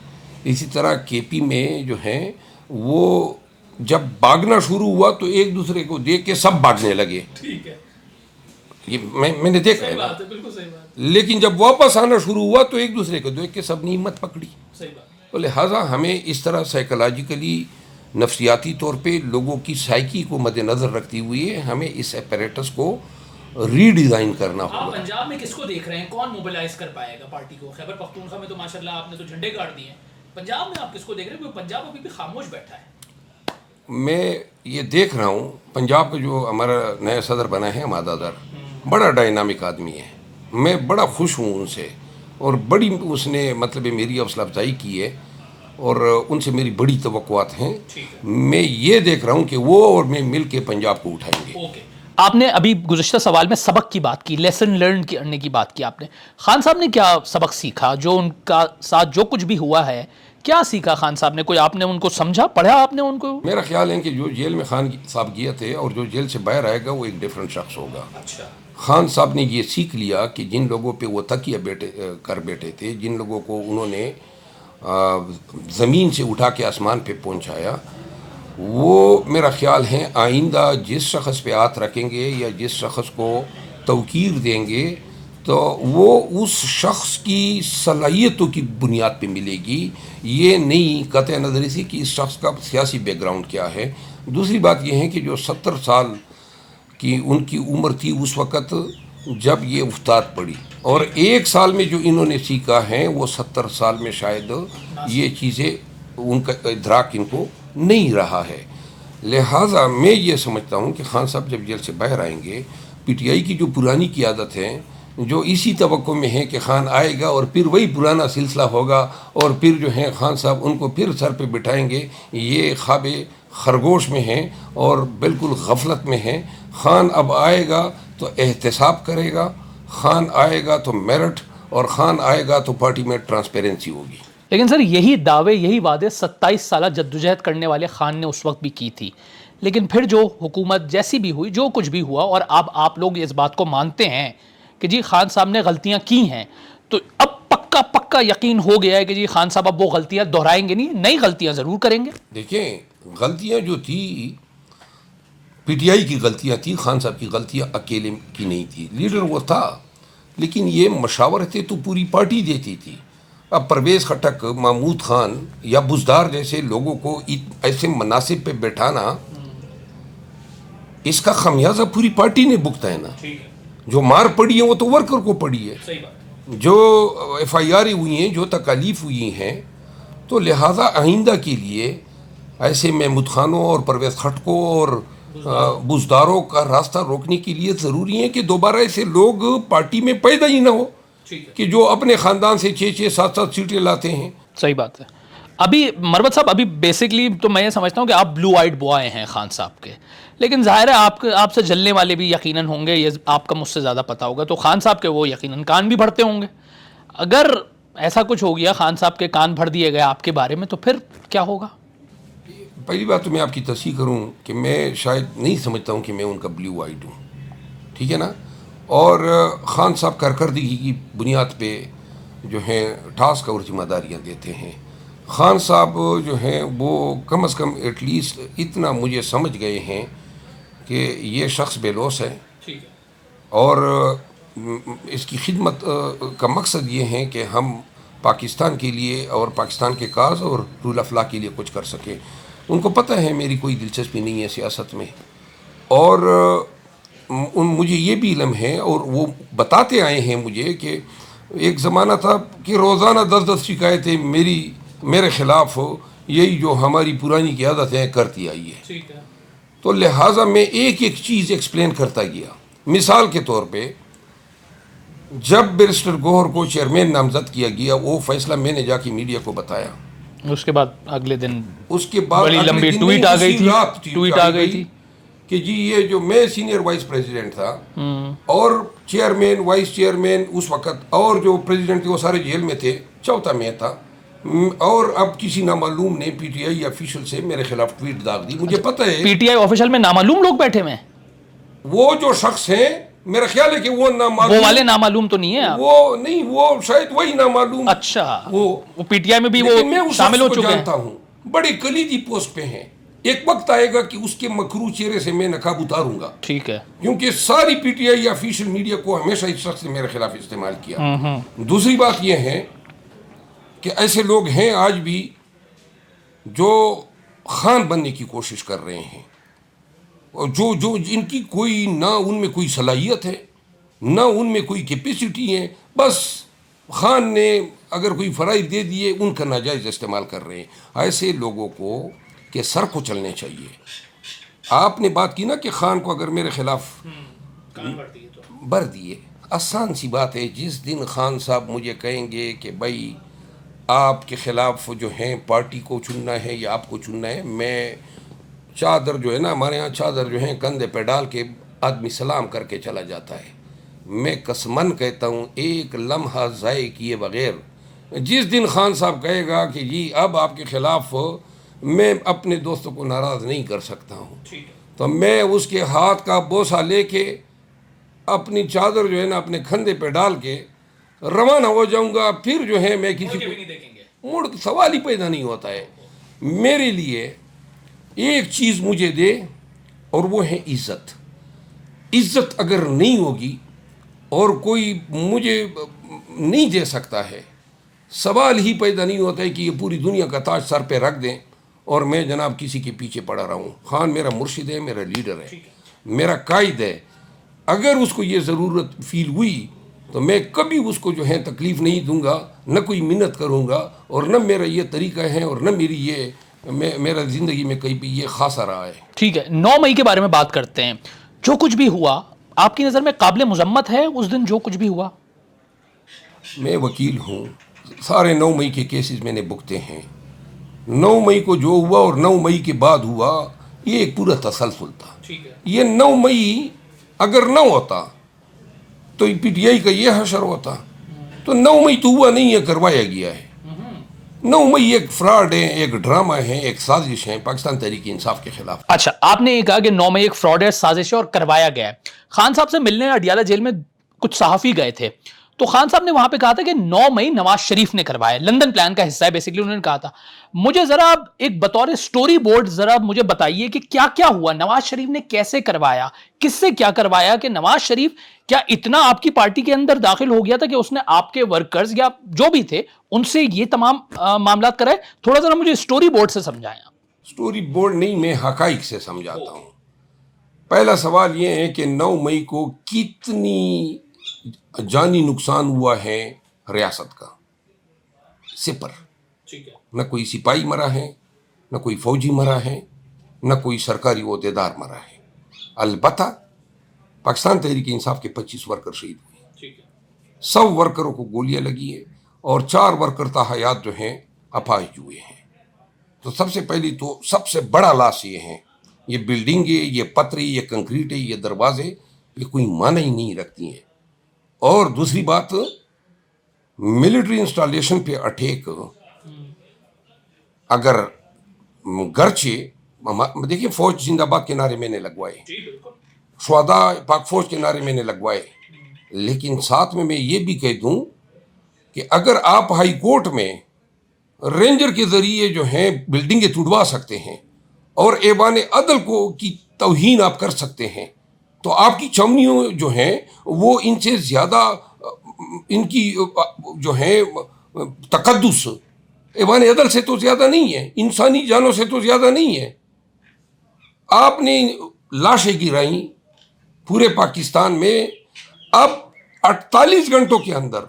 اسی طرح کے پی میں جو ہیں وہ جب بھاگنا شروع ہوا تو ایک دوسرے کو دیکھ کے سب بھاگنے لگے. یہ میں نے دیکھا ہے, لیکن جب واپس آنا شروع ہوا تو ایک دوسرے کو دیکھ کے سب نے ہمت پکڑی. تو لہٰذا ہمیں اس طرح سائیکولوجیکلی نفسیاتی طور پہ لوگوں کی سائیکی کو مد نظر رکھتے ہوئے ہمیں اس اپیریٹس کو ری ڈیزائن کرنا آپ ہوگا. پنجاب میں کس کو دیکھ رہے ہیں, کون موبلائز کر پائے گا پارٹی کو؟ خیبر پختونخوا میں تو ماشاءاللہ آپ نے تو جھنڈے گاڑ دیے ہیں, پنجاب میں آپ کس کو دیکھ رہے ہیں؟ کیونکہ پنجاب ابھی بھی خاموش بیٹھا ہے. میں یہ دیکھ رہا ہوں پنجاب کا جو ہمارا نیا صدر بنا ہے عماد در, بڑا ڈائنامک آدمی ہے, میں بڑا خوش ہوں ان سے, اور بڑی اس نے مطلب میری حوصلہ افزائی کی ہے, اور ان سے میری بڑی توقعات ہیں. میں یہ دیکھ رہا ہوں کہ وہ اور میں مل کے پنجاب کو اٹھائیں گے. اوکے, آپ نے ابھی گزشتہ سوال میں سبق کی بات کی, لیسن لرن کرنے کی بات کی آپ نے. خان صاحب نے کیا سبق سیکھا جو ان کا ساتھ جو کچھ بھی ہوا ہے, کیا سیکھا خان صاحب نے؟ کوئی آپ نے ان کو سمجھا, پڑھا آپ نے ان کو؟ میرا خیال ہے کہ جو جیل میں خان صاحب گیا تھے اور جو جیل سے باہر آئے گا وہ ایک ڈیفرنٹ شخص ہوگا. اچھا, خان صاحب نے یہ سیکھ لیا کہ جن لوگوں پہ وہ تکیہ کر بیٹھے تھے, جن لوگوں کو انہوں نے زمین سے اٹھا کے آسمان پہ پہنچایا, وہ میرا خیال ہے آئندہ جس شخص پہ ہاتھ رکھیں گے یا جس شخص کو توقیر دیں گے تو وہ اس شخص کی صلاحیتوں کی بنیاد پہ ملے گی, یہ نہیں قطع نظر اسی کہ اس شخص کا سیاسی بیک گراؤنڈ کیا ہے. دوسری بات یہ ہے کہ جو 70 سال کی ان کی عمر تھی اس وقت جب یہ افتاد پڑی, اور 1 سال میں جو انہوں نے سیکھا ہے وہ 70 سال میں شاید یہ چیزیں ان کا ادراک ان کو نہیں رہا ہے. لہٰذا میں یہ سمجھتا ہوں کہ خان صاحب جب جیل سے باہر آئیں گے, پی ٹی آئی کی جو پرانی قیادت ہے جو اسی توقع میں ہے کہ خان آئے گا اور پھر وہی پرانا سلسلہ ہوگا اور پھر جو ہے خان صاحب ان کو پھر سر پہ بٹھائیں گے, یہ خواب خرگوش میں ہیں اور بالکل غفلت میں ہیں. خان اب آئے گا تو احتساب کرے گا, خان آئے گا تو میرٹ, اور خان آئے گا تو پارٹی میں ٹرانسپیرنسی ہوگی. لیکن سر یہی دعوے, یہی وعدے 27 سالہ جدوجہد کرنے والے خان نے اس وقت بھی کی تھی, لیکن پھر جو حکومت جیسی بھی ہوئی, جو کچھ بھی ہوا, اور اب آپ لوگ اس بات کو مانتے ہیں کہ جی خان صاحب نے غلطیاں کی ہیں, تو اب پکا یقین ہو گیا ہے کہ جی خان صاحب اب وہ غلطیاں دہرائیں گے نہیں, نئی غلطیاں ضرور کریں گے. دیکھیں, غلطیاں جو تھی پی ٹی آئی کی غلطیاں تھی, خان صاحب کی غلطیاں اکیلے کی نہیں تھی, لیڈر وہ تھا, لیکن یہ مشاورتیں تو پوری پارٹی دیتی تھی. اب پرویز خٹک, محمود خان یا بزدار جیسے لوگوں کو ایسے مناصب پہ بیٹھانا, اس کا خمیازہ پوری پارٹی نے بھگتا ہے نا. جو مار پڑی ہے وہ تو ورکر کو پڑی ہے, جو ایف آئی آر ہوئی ہیں, جو تکالیف ہوئی ہیں, تو لہٰذا آئندہ کے لیے ایسے محمود خانوں اور پرویز خٹکوں اور بزداروں کا راستہ روکنے کے لیے ضروری ہے کہ دوبارہ ایسے لوگ پارٹی میں پیدا ہی نہ ہو کہ جو اپنے خاندان سے 6-6 7-7 سیٹیں لاتے ہیں. صحیح بات ہے. ابھی مروت صاحب, ابھی بیسکلی تو میں یہ سمجھتا ہوں کہ آپ بلو آئیڈ بوائے ہیں خان صاحب کے, لیکن ظاہر ہے آپ سے جلنے والے بھی یقیناً ہوں گے, یہ آپ کا مجھ سے زیادہ پتہ ہوگا, تو خان صاحب کے وہ یقیناً کان بھی بھرتے ہوں گے. اگر ایسا کچھ ہو گیا, خان صاحب کے کان بھر دیے گئے آپ کے بارے میں, تو پھر کیا ہوگا؟ پہلی بات تو میں آپ کی تصحیح کروں کہ میں شاید نہیں سمجھتا ہوں کہ میں ان کا بلیو آئیڈ ہوں, ٹھیک ہے نا. اور خان صاحب کارکردگی کی بنیاد پہ جو ہیں ٹاسک اور ذمہ داریاں دیتے ہیں. خان صاحب جو ہیں وہ کم از کم ایٹ لیسٹ اتنا مجھے سمجھ گئے ہیں کہ یہ شخص بے لوث ہے, اور اس کی خدمت کا مقصد یہ ہے کہ ہم پاکستان کے لیے اور پاکستان کے کاز اور رول آف لا کے لیے کچھ کر سکیں. ان کو پتہ ہے میری کوئی دلچسپی نہیں ہے سیاست میں, اور مجھے یہ بھی علم ہے, اور وہ بتاتے آئے ہیں مجھے کہ ایک زمانہ تھا کہ روزانہ 10 شکایتیں میرے خلاف یہی جو ہماری پرانی قیادت ہے کرتی آئی ہے. تو لہٰذا میں ایک چیز ایکسپلین کرتا گیا. مثال کے طور پہ جب بیرسٹر گوہر کو چیئرمین نامزد کیا گیا, وہ فیصلہ میں نے جا کے میڈیا کو بتایا, اس کے بعد اگلے دن بڑی لمبی ٹویٹ آ گئی تھی کہ جی یہ جو میں سینئر وائس پریزیڈنٹ تھا اور چیئرمین وائس چیئرمین اس وقت اور جو پریزیڈنٹ تھے وہ سارے جیل میں تھے, چوتھا میں تھا, اور اب کسی نامعلوم نے پی ٹی آئی آفیشل سے میرے خلاف ٹویٹ داغ دی. مجھے پتہ ہے پی ٹی آئی آفیشل میں نامعلوم لوگ بیٹھے ہوئے ہیں, وہ جو شخص ہیں میرا خیال ہے کہ وہ وہ والے نامعلوم تو نہیں ہے, وہ نہیں, وہ شاید وہی نامعلوم. اچھا, وہ پی ٹی آئی میں بھی وہ شامل ہو چکے ہیں. جانتا ہوں بڑے کلیدی پوسٹ پہ ہیں. ایک وقت آئے گا کہ اس کے مکروہ چہرے سے میں نقاب اتاروں گا, ٹھیک ہے, کیونکہ ساری P T I official media کو ہمیشہ اس شخص نے میرے خلاف استعمال کیا. دوسری بات یہ ہے کہ ایسے لوگ ہیں آج بھی جو خان بننے کی کوشش کر رہے ہیں، اور جو ان کی کوئی نہ ان میں کوئی صلاحیت ہے نہ ان میں کوئی کیپیسٹی ہے، بس خان نے اگر کوئی فرائض دے دیے ان کا ناجائز استعمال کر رہے ہیں۔ ایسے لوگوں کو کہ سر کو چلنے چاہیے۔ آپ نے بات کی نا کہ خان کو اگر میرے خلاف بر دیے، آسان سی بات ہے، جس دن خان صاحب مجھے کہیں گے کہ بھائی آپ کے خلاف جو ہیں پارٹی کو چننا ہے یا آپ کو چننا ہے، میں چادر جو ہے نا، ہمارے ہاں چادر جو ہے کندھے پہ ڈال کے آدمی سلام کر کے چلا جاتا ہے۔ میں قسمن کہتا ہوں ایک لمحہ ضائع کیے بغیر، جس دن خان صاحب کہے گا کہ جی اب آپ کے خلاف میں اپنے دوستوں کو ناراض نہیں کر سکتا ہوں، تو میں اس کے ہاتھ کا بوسہ لے کے اپنی چادر جو ہے نا اپنے کندھے پہ ڈال کے روانہ ہو جاؤں گا۔ پھر جو ہے میں کسی کو مڑ سوال ہی پیدا نہیں ہوتا ہے۔ میرے لیے ایک چیز مجھے دے اور وہ ہے عزت۔ عزت اگر نہیں ہوگی اور کوئی مجھے نہیں دے سکتا ہے، سوال ہی پیدا نہیں ہوتا ہے کہ یہ پوری دنیا کا تاج سر پہ رکھ دیں اور میں جناب کسی کے پیچھے پڑا رہا ہوں۔ خان میرا مرشد ہے، میرا لیڈر ہے، میرا قائد ہے۔ اگر اس کو یہ ضرورت فیل ہوئی تو میں کبھی اس کو جو ہے تکلیف نہیں دوں گا، نہ کوئی منت کروں گا، اور نہ میرا یہ طریقہ ہے اور نہ میری یہ میرا زندگی میں کہیں بھی یہ خاصہ رہا ہے۔ ٹھیک ہے، 9 مئی کے بارے میں بات کرتے ہیں۔ جو کچھ بھی ہوا آپ کی نظر میں قابل مذمت ہے اس دن جو کچھ بھی ہوا؟ میں وکیل ہوں، سارے 9 مئی کے کیسز میں نے بکتے ہیں۔ 9 مئی کو جو ہوا اور 9 مئی کے بعد ہوا یہ ایک پورا تسلسل تھا۔ یہ 9 مئی اگر نہ ہوتا تو پی ٹی آئی کا یہ حشر ہوتا، تو 9 مئی تو ہوا نہیں ہے، کروایا گیا ہے۔ 9 مئی ایک فراڈ ہے، ایک ڈرامہ ہے، ایک سازش ہے پاکستان تحریک انصاف کے خلاف۔ اچھا، آپ نے یہ کہا کہ 9 مئی ایک فراڈ ہے، سازش ہے اور کروایا گیا ہے۔ خان صاحب سے ملنے اڈیالہ جیل میں کچھ صحافی گئے تھے، تو خان صاحب نے وہاں پہ کہا تھا کہ 9 مئی نواز شریف نے کروایا، لندن پلان کا حصہ ہے بیسیکلی انہوں نے کہا تھا۔ مجھے ذرا ایک بطور سٹوری بورڈ ذرا مجھے بتائیے کہ کیا کیا ہوا، نواز شریف نے کیسے کروایا، کس سے کیا کروایا، کہ نواز شریف کیا اتنا آپ کی پارٹی کے اندر داخل ہو گیا تھا کہ اس نے آپ کے ورکرز یا جو بھی تھے ان سے یہ تمام معاملات کرائے؟ تھوڑا ذرا مجھے سٹوری بورڈ سے سمجھائیں آپ۔ سٹوری بورڈ نہیں، میں حقائق سے سمجھاتا ہوں۔ پہلا سوال یہ ہے کہ 9 مئی کو کتنی جانی نقصان ہوا ہے ریاست کا؟ 0۔ نہ کوئی سپاہی مرا ہے، نہ کوئی فوجی مرا ہے، نہ کوئی سرکاری عہدیدار مرا ہے۔ البتہ پاکستان تحریک انصاف کے 25 ورکر شہید ہوئے، 100 ورکروں کو گولیاں لگی ہیں اور 4 ورکر تا حیات جو ہیں اپاہج ہوئے ہیں۔ تو سب سے پہلی تو سب سے بڑا لاس یہ ہے، یہ بلڈنگ ہے، یہ پتھر، یہ کنکریٹ ہے، یہ دروازے، یہ کوئی معنی ہی نہیں رکھتی ہیں۔ اور دوسری بات، ملٹری انسٹالیشن پہ اٹیک، اگر گرچہ دیکھیے فوج زندہ باد کے نعرے میں نے لگوائے، شہداء پاک فوج کے نعرے میں نے لگوائے، لیکن ساتھ میں یہ بھی کہہ دوں کہ اگر آپ ہائی کورٹ میں رینجر کے ذریعے جو ہیں بلڈنگیں توڑوا سکتے ہیں اور ایوان عدل کی توہین آپ کر سکتے ہیں، تو آپ کی چمنیوں جو ہیں وہ ان سے زیادہ، ان کی جو ہے تقدس ایوان عدل سے تو زیادہ نہیں ہے، انسانی جانوں سے تو زیادہ نہیں ہے۔ آپ نے لاشیں گرائیں پورے پاکستان میں۔ اب 48 گھنٹوں کے اندر،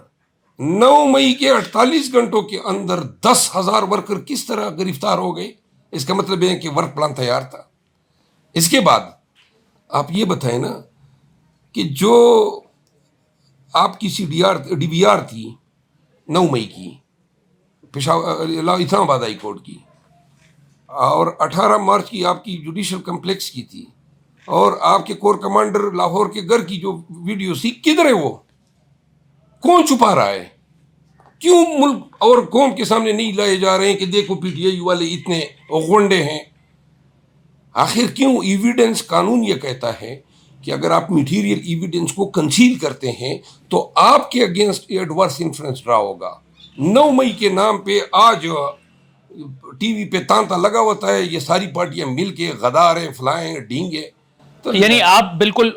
9 مئی کے 48 گھنٹوں کے اندر 10,000 ورکر کس طرح گرفتار ہو گئے؟ اس کا مطلب ہے کہ ورک پلان تیار تھا۔ اس کے بعد آپ یہ بتائیں نا کہ جو آپ کی ڈی بی آر تھی 9 مئی کی، اسلام آباد ہائی کورٹ کی، اور 18 مارچ کی آپ کی جوڈیشل کمپلیکس کی تھی، اور آپ کے کور کمانڈر لاہور کے گھر کی جو ویڈیو تھی، کدھر ہے وہ؟ کون چھپا رہا ہے؟ کیوں ملک اور قوم کے سامنے نہیں لائے جا رہے ہیں کہ دیکھو پی ٹی آئی والے اتنے غنڈے ہیں؟ آخر کیوں؟ ایویڈنس، قانون یہ کہتا ہے کہ اگر آپ میٹیریل ایویڈنس کو کنسیل کرتے ہیں تو آپ کے اگینسٹ ایڈورس انفلوئنس ڈرا ہوگا۔ 9 مئی کے نام پہ آج ٹی وی پہ تانتا لگا ہوتا ہے، یہ ساری پارٹیاں مل کے غدار ہیں، فلائیں، ڈینگے۔ یعنی آپ بالکل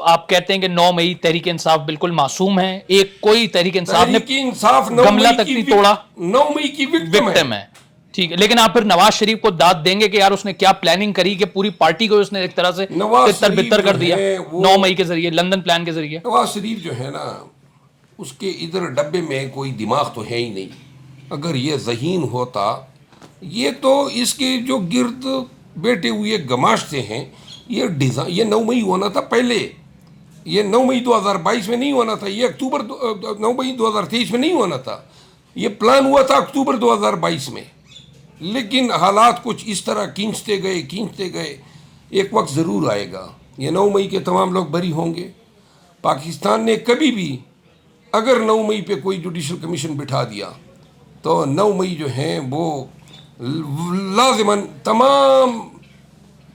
آپ کہتے ہیں کہ 9 مئی تحریک انصاف بالکل معصوم ہے، ایک کوئی تحریک انصاف نے تحریک انصاف 9 گملہ مئی تک کی نہیں توڑا، 9 مئی کی وکٹم ہے۔ ٹھیک ہے، لیکن آپ پھر نواز شریف کو داد دیں گے کہ یار اس نے کیا پلاننگ کری کہ پوری پارٹی کو اس نے ایک طرح سے تتر بتر کر دیا 9 مئی کے ذریعے، لندن پلان کے ذریعے. نواز شریف جو ہے نا اس کے ادھر ڈبے میں کوئی دماغ تو ہے ہی نہیں. اگر یہ ذہین ہوتا، یہ تو اس کے جو گرد بیٹھے ہوئے گماشتے ہیں، یہ 9 مئی ہونا تھا پہلے، یہ 9 مئی 2022 میں نہیں ہونا تھا، یہ 9 مئی 2023 میں نہیں ہونا تھا، یہ پلان ہوا تھا اکتوبر 2022 میں. لیکن حالات کچھ اس طرح کھینچتے گئے. ایک وقت ضرور آئے گا یہ 9 مئی کے تمام لوگ بری ہوں گے. پاکستان نے کبھی بھی اگر 9 مئی پہ کوئی جوڈیشل کمیشن بٹھا دیا تو 9 مئی جو ہیں وہ لازماً تمام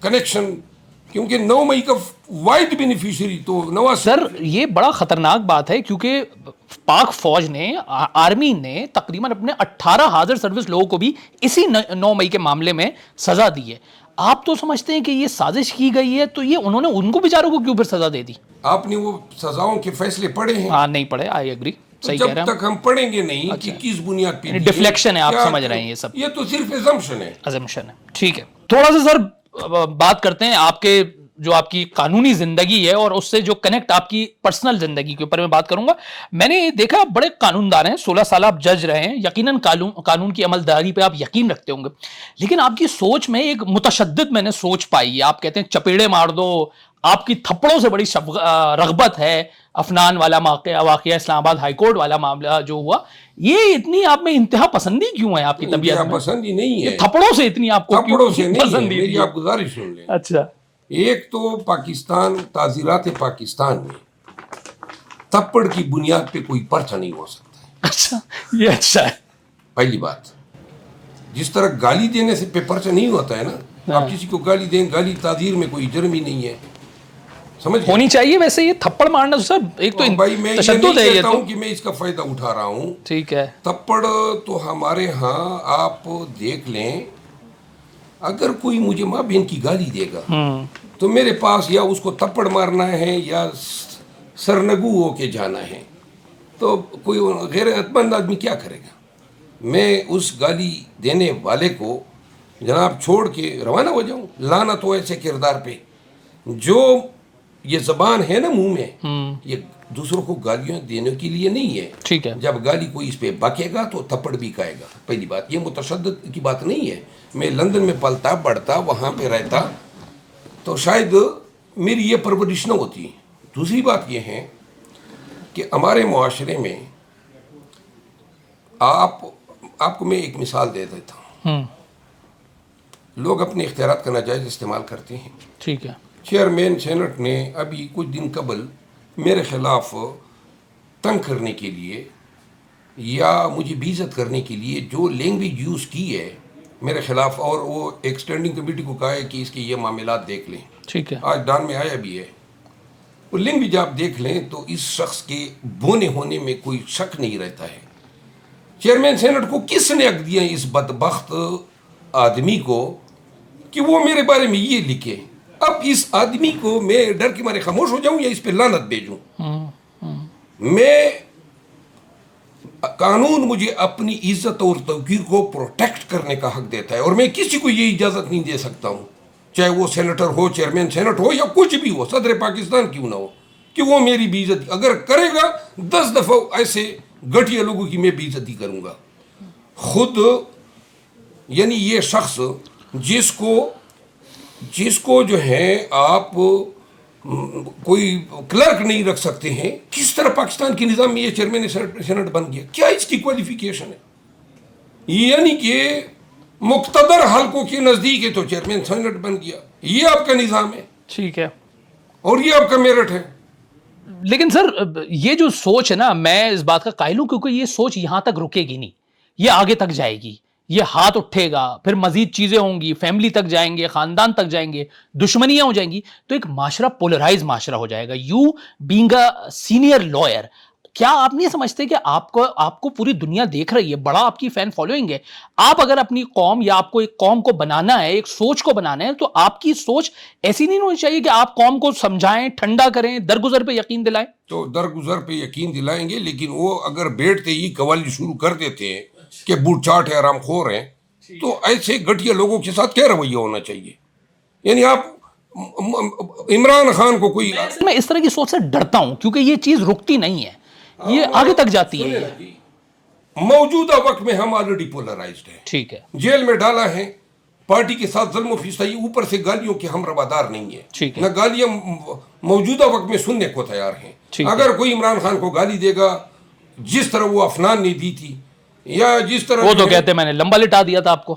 کنیکشن، کیونکہ 9 مئی کا واحد بینیفیشری تو نواز. سر یہ بڑا خطرناک بات ہے کیونکہ پاک فوج نے، آرمی نے تقریباً اپنے 18 حاضر سروس لوگوں کو بھی اسی 9 مئی کے معاملے میں سزا دی ہے. آپ تو سمجھتے ہیں کہ یہ سازش کی گئی ہے، تو یہ انہوں نے ان کو بیچاروں کو کیوں پھر سزا دے دی؟ آپ نے وہ سزاؤں کے فیصلے پڑھے ہیں؟ ہاں نہیں پڑھے. I agree. جب تک ہم پڑھیں گے نہیں کہ کس بنیاد پہ ڈیفلیکشن ہے، آپ سمجھ رہے ہیں یہ سب، یہ تو صرف ایزمپشن ہے. ایزمپشن ہے. ٹھیک ہے، تھوڑا سا سر بات کرتے ہیں آپ کے جو آپ کی قانونی زندگی ہے اور اس سے جو کنیکٹ آپ کی پرسنل زندگی کے اوپر میں بات کروں گا. میں نے دیکھا آپ بڑے قانون دان ہیں، 16 سال آپ جج رہے ہیں، یقیناً قانون کی عملداری پہ آپ یقین رکھتے ہوں گے، لیکن آپ کی سوچ میں ایک متشدد میں نے سوچ پائی ہے. آپ کہتے ہیں چپیڑے مار دو، آپ کی تھپڑوں سے بڑی رغبت ہے. افنان والا واقعہ، اسلام آباد ہائی کورٹ والا معاملہ جو ہوا، یہ اتنی آپ میں انتہا پسندی کیوں ہے آپ کی طبیعت میں؟ پسندی نہیں ہے، تھپڑوں سے اتنی آپ کو تھپڑوں سے نہیں ہے. پسندی؟ میری آپ گزارش سن لیں. اچھا. ایک تو پاکستان، تعزیرات پاکستان میں تھپڑ کی بنیاد پہ کوئی پرچہ نہیں ہو سکتا. اچھا، یہ اچھا ہے. پہلی بات، جس طرح گالی دینے سے پہ پرچہ نہیں ہوتا ہے نا، آپ کسی کو گالی دیں، گالی تعزیر میں کوئی جرم ہی نہیں ہے، سمجھ ہونی چاہیے. ویسے یہ تھپڑ مارنا سب ایک تو بھائی میں یہ تشدد نہیں ہے، یہ کہتا تو ہوں کہ میں اس کا فائدہ اٹھا رہا ہوں. ٹھیک ہے. تھپڑ تو ہمارے ہاں آپ دیکھ لیں، اگر کوئی مجھے ماں بہن کی گالی دے گا تو میرے پاس یا اس کو تھپڑ مارنا ہے یا سرنگو ہو کے جانا ہے. تو کوئی غیر عقلمند آدمی کیا کرے گا؟ میں اس گالی دینے والے کو جناب چھوڑ کے روانہ ہو جاؤں؟ لعنت ہو ایسے کردار پہ. جو یہ زبان ہے نا منہ میں، یہ دوسروں کو گالیاں دینے کے لیے نہیں ہے. ٹھیک ہے. جب گالی کوئی اس پہ بکے گا تو تھپڑ بھی کھائے گا. پہلی بات، یہ متشدد کی بات نہیں ہے. میں لندن میں پلتا بڑھتا، وہاں پہ رہتا تو شاید میری یہ پرورش نہ ہوتی. دوسری بات یہ ہے کہ ہمارے معاشرے میں آپ کو میں ایک مثال دے دیتا ہوں. لوگ اپنے اختیارات کا ناجائز استعمال کرتے ہیں. ٹھیک ہے. چیئرمین سینٹ نے ابھی کچھ دن قبل میرے خلاف تنگ کرنے کے لیے یا مجھے بے عزت کرنے کے لیے جو لینگویج یوز کی ہے میرے خلاف، اور وہ ایک اسٹینڈنگ کمیٹی کو کہا ہے کہ اس کے یہ معاملات دیکھ لیں. ٹھیک ہے. آج ڈان میں آیا بھی ہے. وہ لینگویج آپ دیکھ لیں تو اس شخص کے بونے ہونے میں کوئی شک نہیں رہتا ہے. چیئرمین سینٹ کو کس نے حق دیا اس بدبخت آدمی کو کہ وہ میرے بارے میں یہ لکھے؟ اب اس آدمی کو میں ڈر کے مارے خاموش ہو جاؤں یا اس پہ لعنت بھیجوں؟ میں قانون مجھے اپنی عزت اور توقیر کو پروٹیکٹ کرنے کا حق دیتا ہے، اور میں کسی کو یہ اجازت نہیں دے سکتا ہوں، چاہے وہ سینیٹر ہو، چیئرمین سینٹ ہو، یا کچھ بھی ہو، صدر پاکستان کیوں نہ ہو، کہ وہ میری بے عزتی اگر کرے گا 10 دفعہ ایسے گھٹیا لوگوں کی میں بے عزتی کروں گا. خود یعنی یہ شخص جس کو جو ہے آپ کوئی کلرک نہیں رکھ سکتے ہیں، کس طرح پاکستان کے نظام میں یہ چیئرمین سینٹ بن گیا؟ کیا اس کی کوالیفیکیشن ہے؟ یعنی کہ مقتدر حلقوں کے نزدیک ہے تو چیئرمین سینٹ بن گیا. یہ آپ کا نظام ہے. ٹھیک ہے. اور یہ آپ کا میرٹ ہے. لیکن سر یہ جو سوچ ہے نا، میں اس بات کا قائل ہوں کیونکہ یہ سوچ یہاں تک رکے گی نہیں، یہ آگے تک جائے گی، یہ ہاتھ اٹھے گا، پھر مزید چیزیں ہوں گی، فیملی تک جائیں گے، خاندان تک جائیں گے، دشمنیاں ہو جائیں گی، تو ایک معاشرہ پولرائز معاشرہ ہو جائے گا. You being a senior lawyer, کیا آپ نہیں سمجھتے کہ آپ کو پوری دنیا دیکھ رہی ہے، بڑا آپ کی فین فالوئنگ ہے، آپ اگر اپنی قوم یا آپ کو ایک قوم کو بنانا ہے، ایک سوچ کو بنانا ہے، تو آپ کی سوچ ایسی نہیں ہونی چاہیے کہ آپ قوم کو سمجھائیں، ٹھنڈا کریں، درگزر پہ یقین دلائیں؟ تو درگزر پہ یقین دلائیں گے، لیکن وہ اگر بیٹھتے ہی قوالی شروع کر دیتے ہیں کہ بوٹ چاٹ ہے، حرام خور ہیں، تو ایسے گھٹیا لوگوں کے ساتھ کیا رویہ ہونا چاہیے؟ یعنی آپ عمران خان کو کوئی میں اس طرح کی سوچ سے ڈرتا ہوں کیونکہ یہ چیز رکتی نہیں ہے، یہ آگے تک جاتی ہے۔ موجودہ وقت میں ہم آلریڈی پولرائزڈ ہیں، ٹھیک ہے، جیل میں ڈالا ہے، پارٹی کے ساتھ ظلم و ستم، اوپر سے گالیوں کے ہم روادار نہیں ٹھیک ہیں، ہے، نہ گالیاں موجودہ وقت میں سننے کو تیار ہیں۔ ٹھیک ہے۔ اگر کوئی عمران خان کو گالی دے گا جس طرح وہ افنان نے دی تھی، یا جس طرح وہ تو کہتے ہیں میں نے لمبا لٹا دیا تھا آپ کو،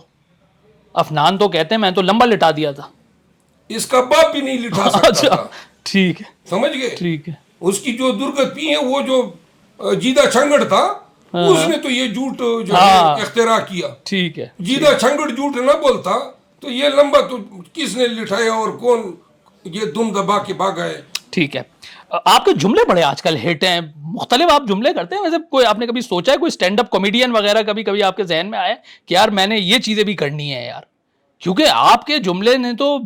افنان تو کہتے ہیں میں تو لمبا لٹا دیا تھا۔ اس کا باپ بھی نہیں لٹا سکتا اچھا تھا، ٹھیک ہے، سمجھ گئے؟ ٹھیک ہے، اس کی جو درگت پی ہے، وہ جو جیدہ چھنگڑ تھا، اس نے تو یہ جھوٹ جو ہے اختراع کیا۔ ٹھیک ہے، جیدہ چھنگڑ جھوٹ نہ بولتا تو یہ لمبا تو کس نے لٹھایا اور کون یہ دم دبا کے بھاگا ہے؟ ٹھیک ہے۔ آپ کے جملے بڑے آج کل ہٹ ہیں، مختلف آپ جملے کرتے ہیں، ویسے کوئی آپ نے کبھی سوچا ہے کوئی اسٹینڈ اپ کامیڈین وغیرہ کبھی آپ کے ذہن میں آیا کہ یار میں نے یہ چیزیں بھی کرنی ہے یار؟ کیونکہ آپ کے جملے نے تو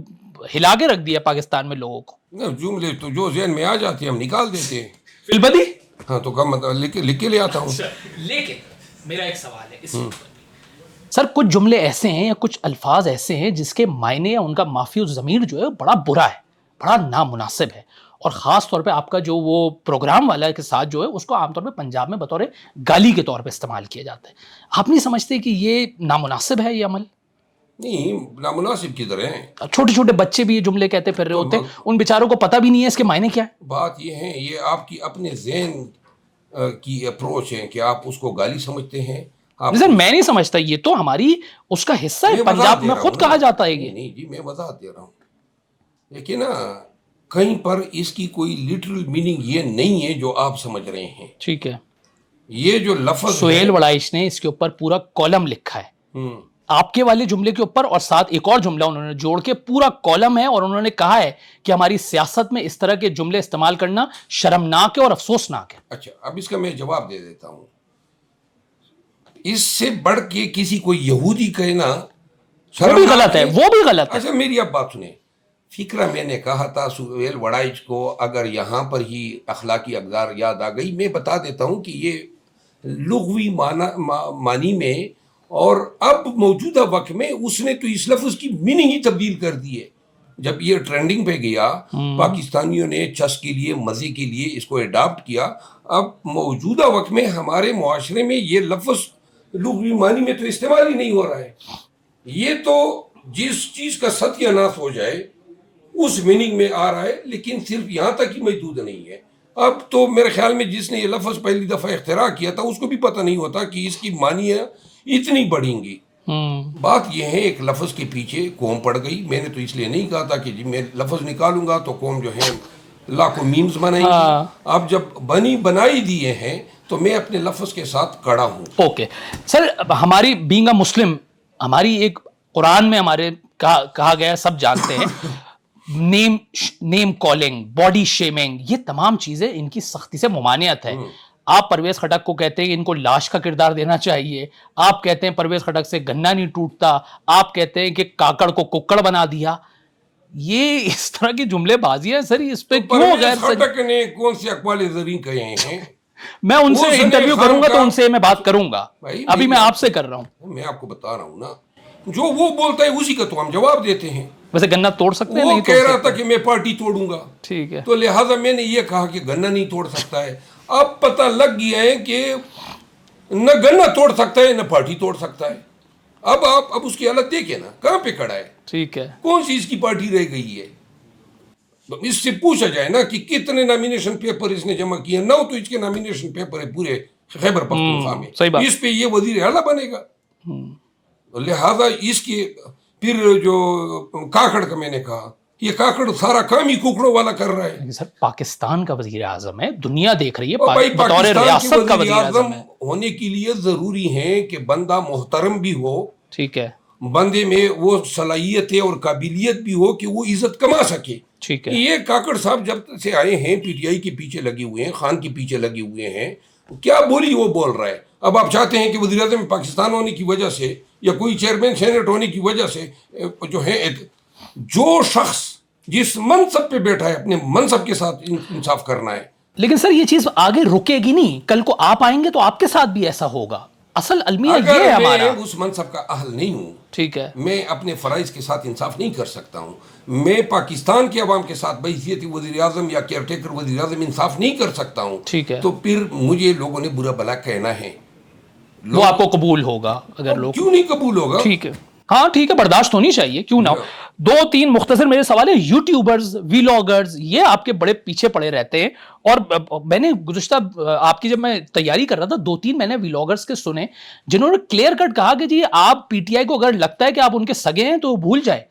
ہلا کے رکھ دیا پاکستان میں لوگوں کو۔ جملے تو جو ذہن میں آ جاتے ہیں ہم نکال دیتے ہیں۔ فی البدی ہاں تو کم لکھ کے لے آتا ہوں۔ لیکن میرا ایک سوال ہے اس سر، کچھ جملے ایسے ہیں یا کچھ الفاظ ایسے ہیں جس کے معنی یا ان کا مافی الضمیر جو ہے بڑا برا ہے، بڑا نامناسب ہے، اور خاص طور پہ آپ کا جو وہ پروگرام والا کے ساتھ جو ہے اس کو عام طور پہ پنجاب میں بطور گالی کے طور پہ استعمال کیا جاتا ہے۔ آپ نہیں سمجھتے کہ یہ نامناسب ہے یہ عمل؟ نہیں، نامناسب کدھر ہیں؟ چھوٹے چھوٹے بچے بھی یہ جملے کہتے پھر رہے ہوتے ہیں، ان بیچاروں کو پتہ بھی نہیں ہے اس کے معنی کیا ہے۔ بات یہ ہے، یہ آپ کی اپنے ذہن کی اپروچ ہے کہ آپ اس کو گالی سمجھتے ہیں۔ سر میں نہیں سمجھتا، یہ تو ہماری اس کا حصہ ہے، پنجاب میں خود کہا جاتا ہے یہ۔ نہیں جی، میں وضاحت دے رہا ہوں، لیکن نا کہیں پر اس کی کوئی لٹرل میننگ یہ نہیں ہے جو آپ سمجھ رہے ہیں۔ ٹھیک ہے، یہ جو لفظ سہیل وڑائش نے اس کے اوپر پورا کالم لکھا ہے آپ کے والے جملے کے اوپر، اور ساتھ ایک اور جملہ انہوں نے جوڑ کے پورا کالم ہے، اور انہوں نے کہا ہے کہ ہماری سیاست میں اس طرح کے جملے استعمال کرنا شرمناک ہے اور افسوسناک ہے۔ اچھا، اب اس کا میں جواب دے دیتا ہوں۔ اس سے بڑھ کے کسی کو یہودی کہنا وہ بھی غلط ہے، وہ بھی غلط ہے۔ اچھا میری اب بات سنیں، فکرہ میں نے کہا تھا سہیل وڑائچ کو، اگر یہاں پر ہی اخلاقی اقدار یاد آ گئی، میں بتا دیتا ہوں کہ یہ لغوی معنی میں اور اب موجودہ وقت میں اس نے تو اس لفظ کی میننگ ہی تبدیل کر دی ہے۔ جب یہ ٹرینڈنگ پہ گیا، پاکستانیوں نے چس کے لیے، مزے کے لیے اس کو اڈاپٹ کیا۔ اب موجودہ وقت میں ہمارے معاشرے میں یہ لفظ لغوی معنی میں تو استعمال ہی نہیں ہو رہا ہے۔ یہ تو جس چیز کا ستیہ ناش ہو جائے اس میننگ میں آ رہا ہے، لیکن صرف یہاں تک ہی محدود نہیں ہے۔ اب تو میرے خیال میں جس نے یہ لفظ پہلی دفعہ اختراع کیا تھا اس کو بھی پتہ نہیں ہوتا کہ اس کی معنیاں اتنی بڑھیں گی۔ بات یہ ہے، ایک لفظ کے پیچھے قوم پڑ گئی۔ میں نے تو اس لیے نہیں کہا تھا کہ جی میں لفظ نکالوں گا تو قوم جو ہے لاکھوں میمز بنائیں گی۔ اب جب بنائی دیے ہیں تو میں اپنے لفظ کے ساتھ کڑا ہوں۔ اوکے سر، ہماری بینگ اے مسلم، ہماری ایک قرآن میں ہمارے کہا گیا، سب جانتے ہیں، نیم کالنگ، باڈی شیمنگ، یہ تمام چیزیں ان کی سختی سے ممانعت ہے۔ آپ پرویز خٹک کو کہتے ہیں ان کو لاش کا کردار دینا چاہیے، آپ کہتے ہیں پرویز خٹک سے گنا نہیں ٹوٹتا، آپ کہتے ہیں کہ کاکڑ کو ککڑ بنا دیا۔ یہ اس طرح کی جملے بازی ہے سر، اس پہ کیوں غیر پرویز خٹک نے کون سے اقوال زرین کہے ہیں؟ میں ان سے انٹرویو کروں گا تو ان سے میں بات کروں گا، ابھی میں آپ سے کر رہا ہوں۔ میں آپ کو بتا رہا ہوں نا، جو وہ بولتا ہے اسی کا تو ہم جواب دیتے ہیں۔ ویسے گنا توڑ سکتے ہیں؟ وہ نہیں کہہ رہا تھا کہ میں پارٹی توڑوں گا، ٹھیک ہے، تو لہٰذا میں نے یہ کہا کہ گنا نہیں توڑ سکتا ہے۔ اب پتہ لگ گیا ہے کہ نہ گنا توڑ سکتا ہے نہ پارٹی توڑ سکتا ہے۔ اب اس کی حالت دیکھیں نا، کہاں پہ کھڑا ہے، ٹھیک ہے، کون سی اس کی پارٹی رہ گئی ہے۔ اس سے پوچھا جائے نا کہ کتنے نامینیشن پیپر اس نے جمع کیے، 9 تو اس کے نامینیشن پیپر ہے پورے خیبر پختونخوا میں، اس پہ یہ وزیر اعلیٰ بنے گا۔ لہذا اس کے پھر جو کاکڑ کا میں نے کہا، یہ کاکڑ سارا کام ہی کوکڑوں والا کر رہا ہے۔ سر پاکستان کا وزیر اعظم ہے، دنیا دیکھ رہی ہے، بھائی بطور پاکستان ریاست کا کے وزیر اعظم ہے، ہونے کے لیے ضروری ہے کہ بندہ محترم بھی ہو، ٹھیک ہے، بندے میں وہ صلاحیت اور قابلیت بھی ہو کہ وہ عزت کما سکے۔ ٹھیک ہے، یہ کاکڑ صاحب جب سے آئے ہیں پی ٹی آئی کے پیچھے لگے ہوئے ہیں، خان کے پیچھے لگے ہوئے ہیں، کیا بولی وہ بول رہا ہے۔ اب آپ چاہتے ہیں کہ وزیر اعظم پاکستان ہونے کی وجہ سے یا کوئی چیئرمین سینٹ ہونے کی وجہ سے جو ہے، جو شخص جس منصب پہ بیٹھا ہے اپنے منصب کے ساتھ انصاف کرنا ہے۔ لیکن سر یہ چیز آگے رکے گی نہیں، کل کو آپ آئیں گے تو آپ کے ساتھ بھی ایسا ہوگا۔ اصل المیہ اگر یہ ہے میں ہمارا. اس منصب کا اہل نہیں ہوں، ٹھیک ہے. میں اپنے فرائض کے ساتھ انصاف نہیں کر سکتا ہوں، میں پاکستان کے عوام کے ساتھ بحیثیت وزیر اعظم یا کیئر ٹیکر وزیر اعظم انصاف نہیں کر سکتا ہوں، ٹھیک ہے. تو پھر مجھے لوگوں نے برا بھلا کہنا ہے. وہ آپ کو قبول ہوگا اگر لوگ. کیوں نہیں قبول ہوگا؟ ٹھیک ہے. ہاں ٹھیک ہے، برداشت ہونی چاہیے، کیوں نہ ہو. 2-3 مختصر میرے سوال ہے. یوٹیوبرز، ویلاگرز، یہ آپ کے بڑے پیچھے پڑے رہتے ہیں، اور میں نے گزشتہ آپ کی جب میں تیاری کر رہا تھا 2-3 میں نے ویلاگرز کے سنے جنہوں نے کلیئر کٹ کہا کہ جی آپ پی ٹی آئی کو اگر لگتا ہے کہ آپ ان کے سگے ہیں تو بھول جائے،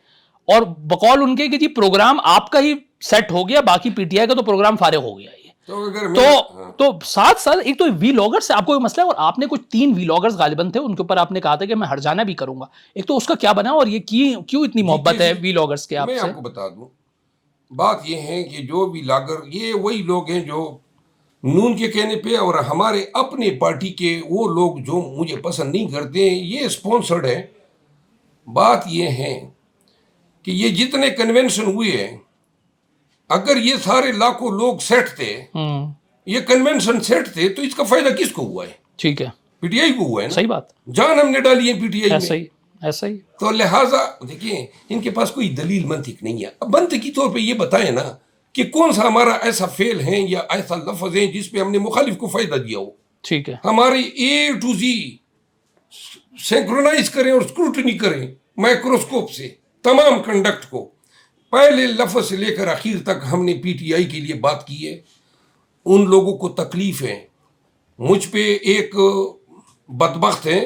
اور بقول ان کے کہ جی پروگرام آپ کا ہی سیٹ ہو گیا، باقی پی ٹی آئی کا تو پروگرام فارغ ہو گیا. تو ساتھ ساتھ ایک تو ویلاگر سے آپ کو مسئلہ ہے، اور آپ نے کچھ 3 ویلاگرز غالباً تھے ان کے اوپر آپ نے کہا تھا کہ میں ہر جانا بھی کروں گا. ایک تو اس کا کیا بنا، اور یہ کیوں اتنی محبت ہے ویلاگرز کے آپ سے؟ میں آپ کو بتا دوں، بات یہ ہے کہ جو ویلاگر یہ وہی لوگ ہیں جو نون کے کہنے پہ اور ہمارے اپنے پارٹی کے وہ لوگ جو مجھے پسند نہیں کرتے ہیں، یہ اسپانسرڈ ہے. بات یہ ہے کہ یہ جتنے کنونشن ہوئے ہیں، اگر یہ سارے لاکھوں لوگ سیٹ تھے، یہ کنونشن سیٹ تھے، تو اس کا فائدہ کس کو ہوا ہے؟ ٹھیک ہے. پی ٹی آئی کو ہوا ہے نا. صحیح بات. جان ہم نے ڈالی ہے پی ٹی آئی میں. ایسا ہی. تو لہٰذا دیکھیں ان کے پاس کوئی دلیل منطق نہیں ہے. اب منطقی طور پہ یہ بتائیں نا کہ کون سا ہمارا ایسا فعل ہے یا ایسا لفظ ہے جس پہ ہم نے مخالف کو فائدہ دیا ہو. ٹھیک ہے. ہماری A to Z سینکرونائز کریں اور اسکروٹنی کریں مائکروسکوپ سے تمام کنڈکٹ کو، پہلے لفظ سے لے کر آخر تک ہم نے پی ٹی آئی کے لیے بات کی ہے. ان لوگوں کو تکلیف ہے. مجھ پہ ایک بدبخت ہے،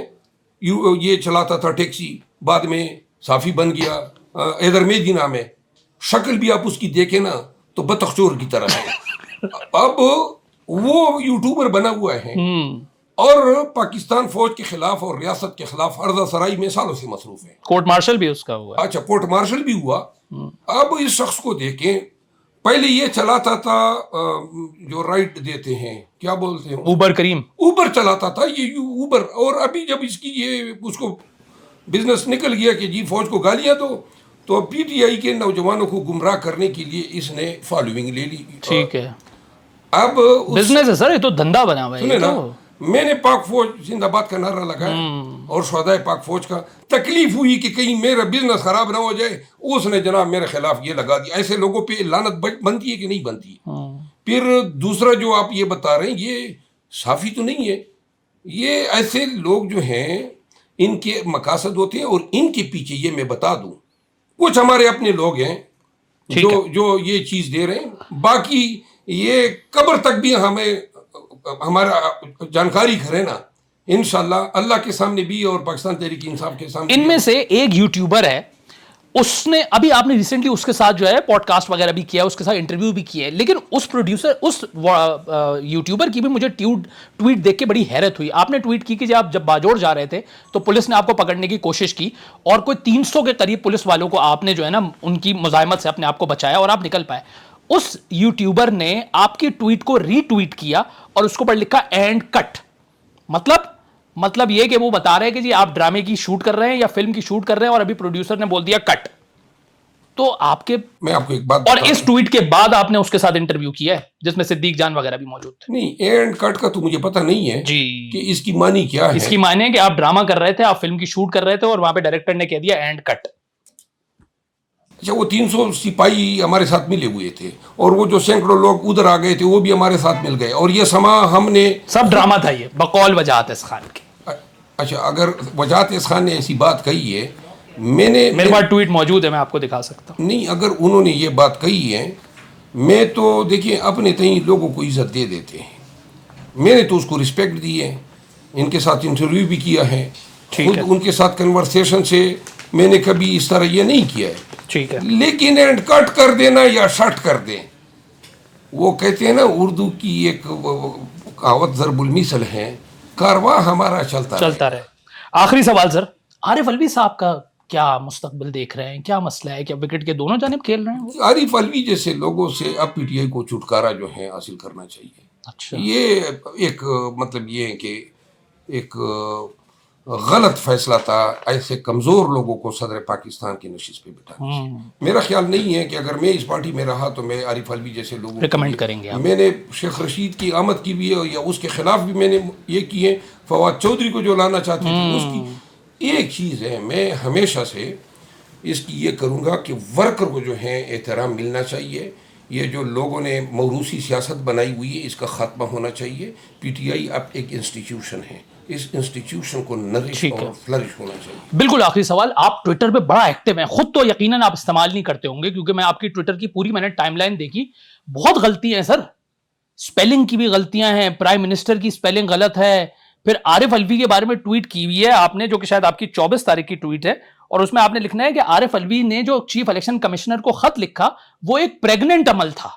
یہ چلاتا تھا ٹیکسی، بعد میں صافی بن گیا، ایدر میدی نام ہے، شکل بھی آپ اس کی دیکھیں نا تو بطخچور کی طرح ہے. اب وہ یوٹیوبر بنا ہوا ہے اور پاکستان فوج کے خلاف اور ریاست کے خلاف عرضہ سرائی میں سالوں سے مصروف ہے. کورٹ مارشل بھی اس کا ہوا. اچھا، کورٹ مارشل بھی ہوا. اب اس شخص کو دیکھیں، پہلے یہ چلاتا تھا جو رائٹ دیتے ہیں، کیا بولتے ہیں، اوبر کریم، اوبر چلاتا تھا یہ اوبر. اور ابھی جب اس کی یہ اس کو بزنس نکل گیا کہ جی فوج کو گالیاں دو، تو پی ٹی آئی کے نوجوانوں کو گمراہ کرنے کے لیے اس نے فالوئنگ لے لی. ٹھیک ہے. اب بزنس ہے سر، یہ تو دھندا بنا ہوا ہے. سنیں نا، میں نے پاک فوج زندہ باد کا نعرہ لگایا اور شہدائے پاک فوج کا. تکلیف ہوئی کہ کہیں میرا بزنس خراب نہ ہو جائے، اس نے جناب میرے خلاف یہ لگا دیا. ایسے لوگوں پہ لعنت بنتی ہے کہ نہیں بنتی؟ پھر دوسرا جو آپ یہ بتا رہے ہیں یہ صافی تو نہیں ہے. یہ ایسے لوگ جو ہیں ان کے مقاصد ہوتے ہیں، اور ان کے پیچھے یہ میں بتا دوں کچھ ہمارے اپنے لوگ ہیں جو یہ چیز دے رہے ہیں. باقی یہ قبر تک بھی ہمیں ہمارا جانکاری کرے نا، انشاءاللہ اللہ کے سامنے بھی اور پاکستان تحریک انصاف کے سامنے. ان میں سے ایک یوٹیوبر ہے، اس نے ابھی آپ نے ریسنٹلی اس کے ساتھ جو ہے پوڈ کاسٹ وغیرہ بھی کیا، اس کے ساتھ انٹرویو بھی کیا ہے، لیکن اس یوٹیوبر کی بھی مجھے ٹویٹ دیکھ کے بڑی حیرت ہوئی. آپ نے ٹویٹ کی کہ جب باجوڑ جا رہے تھے تو پولیس نے آپ کو پکڑنے کی کوشش کی، اور کوئی 300 کے قریب پولیس والوں کو آپ نے جو ہے نا ان کی مزاحمت سے اپنے آپ کو بچایا اور آپ نکل پائے. اس یوٹیوبر نے آپ کی ٹویٹ کو ری ٹویٹ کیا اور اس کو پر لکھا اینڈ کٹ. مطلب یہ کہ وہ بتا رہے ہیں کہ جی آپ ڈرامے کی شوٹ کر رہے ہیں یا فلم کی شوٹ کر رہے ہیں اور ابھی پروڈیوسر نے بول دیا کٹ. تو میں آپ کو ایک بات، اور اس ٹویٹ کے بعد آپ نے اس کے ساتھ انٹرویو کیا ہے جس میں صدیق جان وغیرہ بھی موجود تھے. نہیں، اینڈ کٹ کا تو مجھے پتہ نہیں ہے جی کہ اس کی معنی کیا ہے. اس کی معنی ہے کہ آپ ڈرامہ کر رہے تھے، آپ فلم کی شوٹ کر رہے تھے اور وہاں پہ ڈائریکٹر نے کہہ دیا اینڈ کٹ. اچھا، وہ 300 سپاہی ہمارے ساتھ ملے ہوئے تھے اور وہ جو سینکڑوں لوگ ادھر آ گئے تھے وہ بھی ہمارے ساتھ مل گئے، اور یہ سما ہم نے سب ڈرامہ تھا یہ بقول وجاہت اس خان کے. اچھا، اگر وجاہت اس خان نے ایسی بات کہی ہے، میرے پاس ٹویٹ موجود ہے، میں آپ کو دکھا سکتا ہوں. نہیں، اگر انہوں نے یہ بات کہی ہے، میں تو دیکھیں اپنے تئیں لوگوں کو عزت دے دیتے ہیں. میں نے تو اس کو رسپیکٹ دی ہے، ان کے ساتھ انٹرویو بھی کیا ہے، خود ان کے ساتھ کنورسیشن سے میں نے کبھی اس طرح یہ نہیں کیا ہے. ٹھیک ہے، لیکن اینڈ کٹ کر دینا یا شٹ کر دیں، وہ کہتے ہیں نا اردو کی ایک کہاوت ضرب المثل ہے، کارواں ہمارا چلتا رہے. آخری سوال سر، عارف الوی صاحب کا کیا مستقبل دیکھ رہے ہیں؟ کیا مسئلہ ہے؟ کیا وکٹ کے دونوں جانب کھیل رہے ہیں؟ عارف الوی جیسے لوگوں سے اب پی ٹی آئی کو چھٹکارا جو ہے حاصل کرنا چاہیے. اچھا، یہ ایک مطلب یہ ہے کہ ایک غلط فیصلہ تھا ایسے کمزور لوگوں کو صدر پاکستان کی نشست پہ بٹھانا. میرا خیال نہیں ہے کہ اگر میں اس پارٹی میں رہا تو میں عارف علوی جیسے لوگوں ریکمینڈ کریں گے. میں نے شیخ رشید کی آمد کی بھی ہے یا اس کے خلاف بھی میں نے یہ کی ہے. فواد چودھری کو جو لانا چاہتے تھے اس کی ایک چیز ہے, میں ہمیشہ سے اس کی یہ کروں گا کہ ورکر کو جو ہے احترام ملنا چاہیے. یہ جو لوگوں نے موروثی سیاست بنائی ہوئی ہے اس کا خاتمہ ہونا چاہیے. پی ٹی آئی اب ایک انسٹیٹیوشن ہے, اس انسٹیٹیوشن کو نرش اور فلرش ہونا چاہیے. بالکل آخری سوال, آپ ٹویٹر پہ بڑا ایکٹیو ہیں, خود تو یقیناً آپ استعمال نہیں کرتے ہوں گے کیونکہ میں آپ کی ٹویٹر کی پوری میں نے ٹائم لائن دیکھی, بہت غلطی ہیں سر, اسپیلنگ کی بھی غلطیاں ہیں, پرائم منسٹر کی اسپیلنگ غلط ہے, پھر عارف علوی کے بارے میں ٹویٹ کی ہوئی ہے آپ نے جو کہ شاید آپ کی 24 تاریخ کی ٹویٹ ہے, اور اس میں آپ نے لکھنا ہے کہ عارف علوی نے جو چیف الیکشن کمشنر کو خط لکھا وہ ایک پریگننٹ عمل تھا.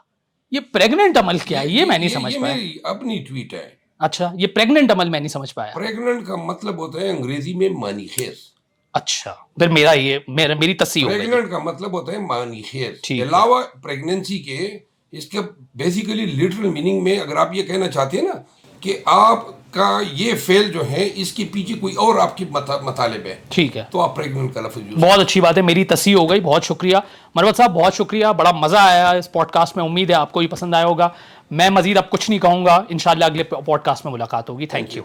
یہ پریگننٹ عمل کیا ہے, یہ میں نہیں سمجھ پایا. یہ میری اپنی ٹویٹ ہے. اچھا, یہ پریگننٹ عمل میں نہیں سمجھ پایا. پریگننٹ کا مطلب ہوتا ہے انگریزی میں مانی خیز. اچھا, پھر میری تصحیح ہو گئی. پریگننٹ کا مطلب ہوتا ہے مانی خیز. ٹھیک ہے. علاوہ پریگننسی کے اس کے بیسیکلی لٹرل میننگ میں اگر آپ یہ کہنا چاہتے ہیں نا کہ آپ کا یہ فعل جو ہے اس کے پیچھے کوئی اور آپ کی مطالب ہے, ٹھیک ہے, تو آپ پریگننٹ کا لفظ یوز. بہت اچھی بات ہے, میری تصحیح ہو گئی. بہت شکریہ مروت صاحب, بہت شکریہ, بڑا مزہ آیا اس پوڈ کاسٹ میں. امید ہے آپ کو بھی پسند آیا ہوگا. میں مزید اب کچھ نہیں کہوں گا, انشاءاللہ اگلے پوڈ کاسٹ میں ملاقات ہوگی. Thank you.